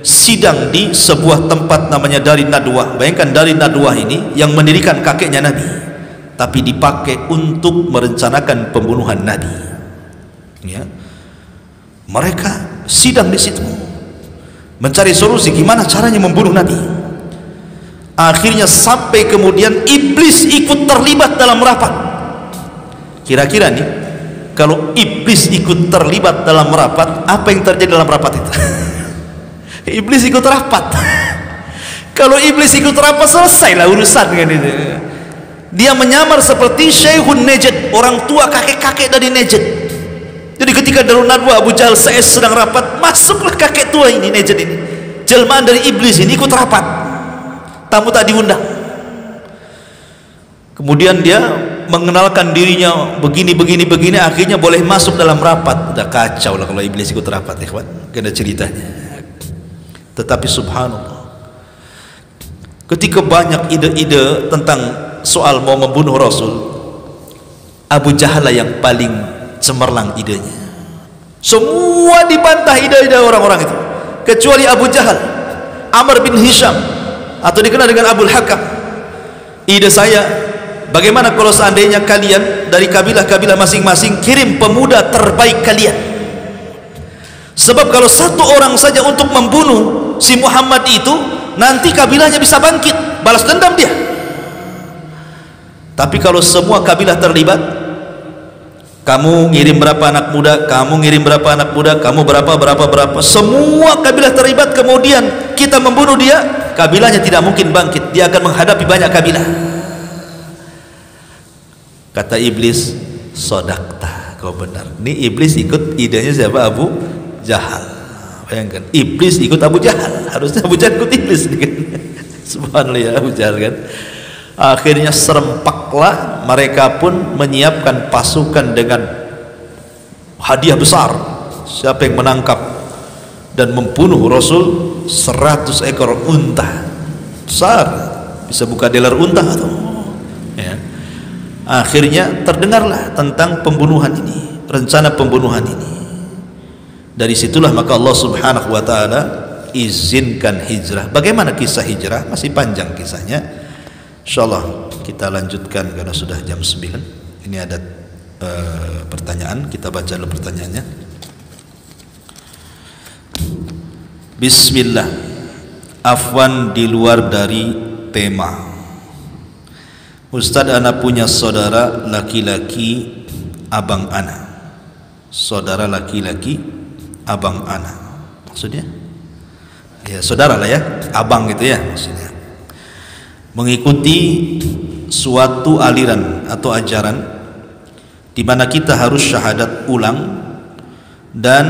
sidang di sebuah tempat namanya Dari Nadwah. Bayangkan Dari Nadwah ini yang mendirikan kakeknya Nabi, tapi dipakai untuk merencanakan pembunuhan Nabi. Ya. Mereka sidang di situ, mencari solusi gimana caranya membunuh Nabi. Akhirnya sampai kemudian iblis ikut terlibat dalam rapat. Kira-kira nih, kalau iblis ikut terlibat dalam rapat, apa yang terjadi dalam rapat itu? Iblis ikut rapat. Kalau iblis ikut rapat, selesailah urusan kan itu. Dia menyamar seperti Syekhun Najd, orang tua kakek-kakek dari Najd. Jadi ketika Darun Nadwa Abu Jahal sedang rapat, masuklah kakek tua ini, Najd ini, jelmaan dari iblis ini, ikut rapat. Tamu tak diundang. Kemudian dia mengenalkan dirinya begini, akhirnya boleh masuk dalam rapat. Udah kacau lah kalau iblis ikut rapat, ikhwan. Kena ceritanya. Tetapi subhanallah, ketika banyak ide-ide tentang soal mau membunuh Rasul, Abu Jahal yang paling cemerlang idenya. Semua dibantah ide-ide orang-orang itu, kecuali Abu Jahal. Amr bin Hisham, atau dikenal dengan Abul Hakam, ide saya, bagaimana kalau seandainya kalian dari kabilah-kabilah masing-masing kirim pemuda terbaik kalian, sebab kalau satu orang saja untuk membunuh si Muhammad itu, nanti kabilahnya bisa bangkit, balas dendam dia. Tapi kalau semua kabilah terlibat, kamu ngirim berapa anak muda, kamu ngirim berapa anak muda, kamu berapa, semua kabilah terlibat, kemudian kita membunuh dia, kabilahnya tidak mungkin bangkit, dia akan menghadapi banyak kabilah. Kata iblis, sodakta, kau benar. Ini iblis ikut idenya siapa? Abu Jahal. Bayangkan, iblis ikut Abu Jahal, harusnya Abu Jahal ikut iblis kan? Subhanallah ya, Abu Jahal kan. Akhirnya serempaklah, mereka pun menyiapkan pasukan dengan hadiah besar. Siapa yang menangkap dan membunuh Rasul 100 ekor unta besar, bisa buka dealer unta atau ya. Akhirnya terdengarlah tentang pembunuhan ini, rencana pembunuhan ini. Dari situlah maka Allah Subhanahu wa taala izinkan hijrah. Bagaimana kisah hijrah? Masih panjang kisahnya. Insyaallah kita lanjutkan karena sudah jam 9. Ini ada pertanyaan, kita baca dulu pertanyaannya. Bismillah. Afwan di luar dari tema. Ustaz, ana punya saudara laki-laki abang ana. Saudara laki-laki abang ana. Maksudnya? Ya, saudara lah ya, abang gitu ya maksudnya. Mengikuti suatu aliran atau ajaran di mana kita harus syahadat ulang dan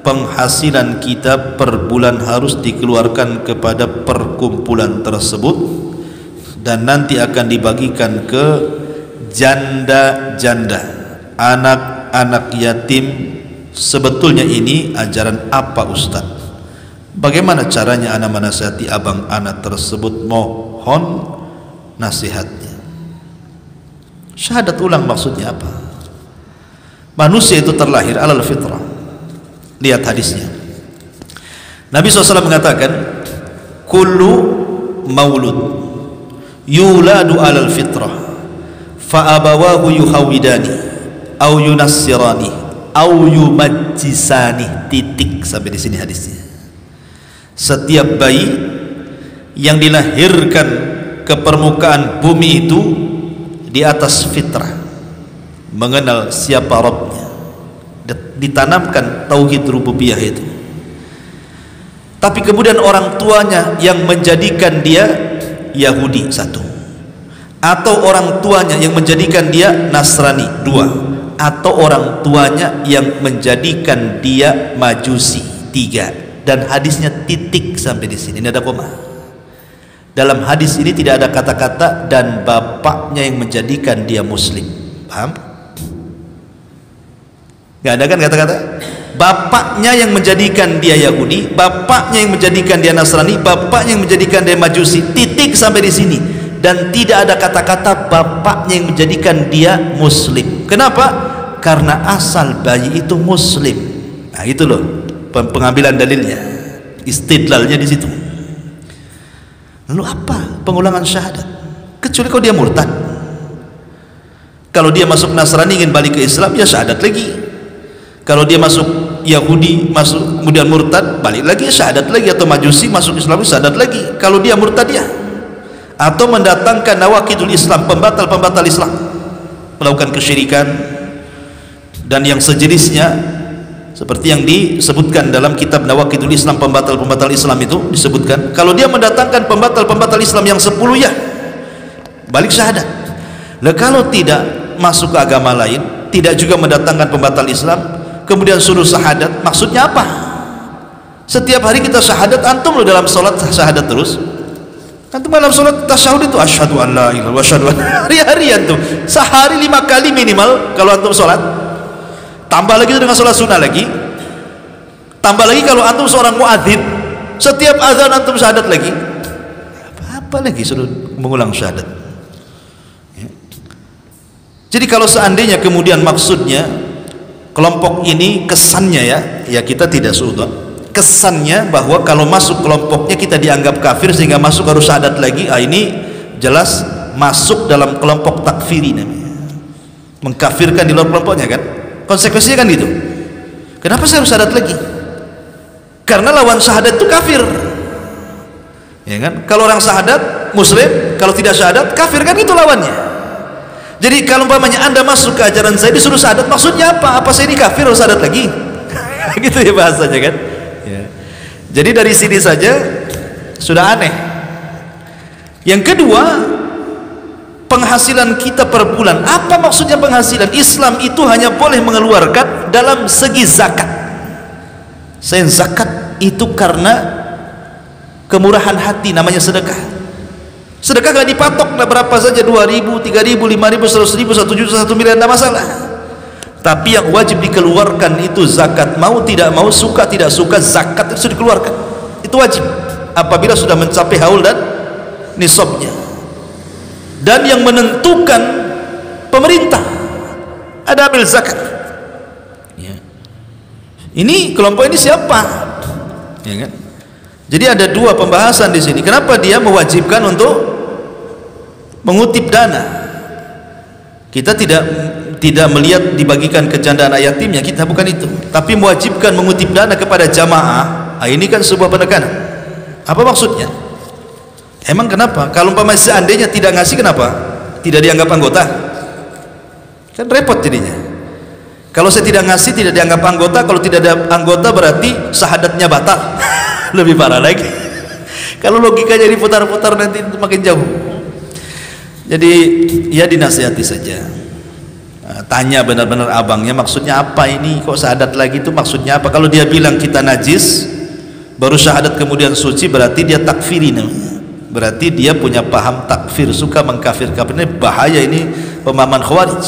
penghasilan kita per bulan harus dikeluarkan kepada perkumpulan tersebut dan nanti akan dibagikan ke janda-janda, anak-anak yatim. Sebetulnya ini ajaran apa Ustaz? Bagaimana caranya ana menasihati abang anak tersebut? Mohon nasihatnya. Syahadat ulang maksudnya apa? Manusia itu terlahir alal fitrah. Lihat hadisnya. Nabi SAW mengatakan, kullu maulud yuladu alal fitrah fa abawahu yuhawidani au yunassirani au yumajjisani. Titik sampai di sini hadisnya. Setiap bayi yang dilahirkan ke permukaan bumi itu di atas fitrah, mengenal siapa Rabbnya, ditanamkan tauhid rububiyah itu. Tapi kemudian orang tuanya yang menjadikan dia Yahudi, satu, atau orang tuanya yang menjadikan dia Nasrani, dua, atau orang tuanya yang menjadikan dia Majusi, tiga. Dan hadisnya titik sampai di sini. Ini ada koma. Dalam hadis ini tidak ada kata-kata dan bapaknya yang menjadikan dia Muslim. Paham? Gak ada kan kata-kata? Bapaknya yang menjadikan dia Yahudi, bapaknya yang menjadikan dia Nasrani, bapaknya yang menjadikan dia Majusi. Titik sampai di sini. Dan tidak ada kata-kata bapaknya yang menjadikan dia Muslim. Kenapa? Karena asal bayi itu Muslim. Nah itu loh pengambilan dalilnya, istidlalnya di situ. Lalu apa pengulangan syahadat? Kecuali kalau dia murtad. Kalau dia masuk Nasrani ingin balik ke Islam, ya syahadat lagi. Kalau dia masuk Yahudi, masuk kemudian murtad, balik lagi syahadat lagi. Atau Majusi masuk Islam, syahadat lagi. Kalau dia murtad ya. Atau mendatangkan nawaqidul Islam, pembatal-pembatal Islam, melakukan kesyirikan dan yang sejenisnya, seperti yang disebutkan dalam kitab Nawaqidul Islam, pembatal-pembatal Islam itu disebutkan. Kalau dia mendatangkan pembatal-pembatal Islam yang 10 ya balik syahadat. Nah, kalau tidak masuk ke agama lain, tidak juga mendatangkan pembatal Islam, kemudian suruh syahadat, maksudnya apa? Setiap hari kita syahadat, antum loh dalam sholat syahadat terus. Antum dalam sholat tasyahud itu asyhadu an la ilaha wa asyhadu anna, hari-harian tuh, sehari 5 kali minimal kalau antum sholat. Tambah lagi dengan sholat sunnah lagi. Tambah lagi kalau antum seorang muadzin, setiap azan antum syahadat lagi. Apa lagi suruh mengulang syahadat ya. Jadi kalau seandainya kemudian maksudnya kelompok ini kesannya ya kita tidak suudon. Kesannya bahwa kalau masuk kelompoknya kita dianggap kafir sehingga masuk harus syahadat lagi. Ini jelas masuk dalam kelompok takfiri namanya. Mengkafirkan di luar kelompoknya kan? Konsekuensinya kan gitu. Kenapa saya harus syahadat lagi? Karena lawan syahadat itu kafir, ya kan? Kalau orang syahadat Muslim, kalau tidak syahadat kafir, kan itu lawannya. Jadi kalau umpamanya anda masuk ke ajaran saya disuruh syahadat, maksudnya apa? Apa saya ini kafir harus syahadat lagi? Gitu ya bahasanya kan ya. Jadi dari sini saja sudah aneh. Yang kedua, penghasilan kita per bulan. Apa maksudnya penghasilan? Islam itu hanya boleh mengeluarkan dalam segi zakat. Saya zakat itu karena kemurahan hati, namanya sedekah. Sedekah gak dipatok, nah berapa saja, 2.000, 3.000, 5.000, 100.000, 1 juta, 1 miliar, tidak masalah. Tapi yang wajib dikeluarkan itu zakat. Mau tidak mau, suka tidak suka, zakat itu sudah dikeluarkan. Itu wajib apabila sudah mencapai haul dan nisabnya. Dan yang menentukan pemerintah, ada amil zakat ya. Ini kelompok ini siapa ya kan? Jadi ada dua pembahasan di sini. Kenapa dia mewajibkan untuk mengutip dana? Kita tidak melihat dibagikan ke janda anak yatimnya, kita bukan itu, tapi mewajibkan mengutip dana kepada jamaah. Ini kan sebuah penekanan. Apa maksudnya? Emang kenapa? Kalau seandainya tidak ngasih, kenapa? Tidak dianggap anggota? Kan repot jadinya. Kalau saya tidak ngasih, tidak dianggap anggota. Kalau tidak ada anggota, berarti syahadatnya batal. Lebih parah lagi. Kalau logikanya diputar-putar, nanti makin jauh. Jadi ya dinasihati saja. Tanya benar-benar abangnya, maksudnya apa ini, kok syahadat lagi, itu maksudnya apa? Kalau dia bilang kita najis baru syahadat kemudian suci, berarti dia takfiri namanya. Berarti dia punya paham takfir, suka mengkafirkan. Ini bahaya, ini pemahaman khawarij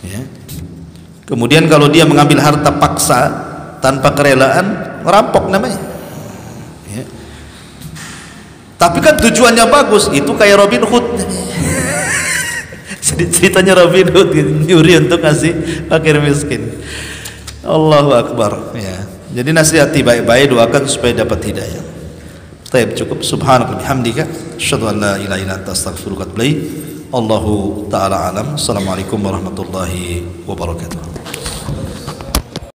ya. Kemudian kalau dia mengambil harta paksa tanpa kerelaan, merampok namanya ya. Tapi kan tujuannya bagus, itu kayak Robin Hood. Ceritanya Robin Hood nyuri untuk ngasih fakir miskin. Allahu Akbar ya. Jadi nasihati baik-baik, doakan supaya dapat hidayah. Baik, cukup. Subhanallah bihamdika asyhadu an la ilaha illa anta astaghfiruka wa atubu ilaik. Allahu taala alam. Assalamualaikum warahmatullahi wabarakatuh.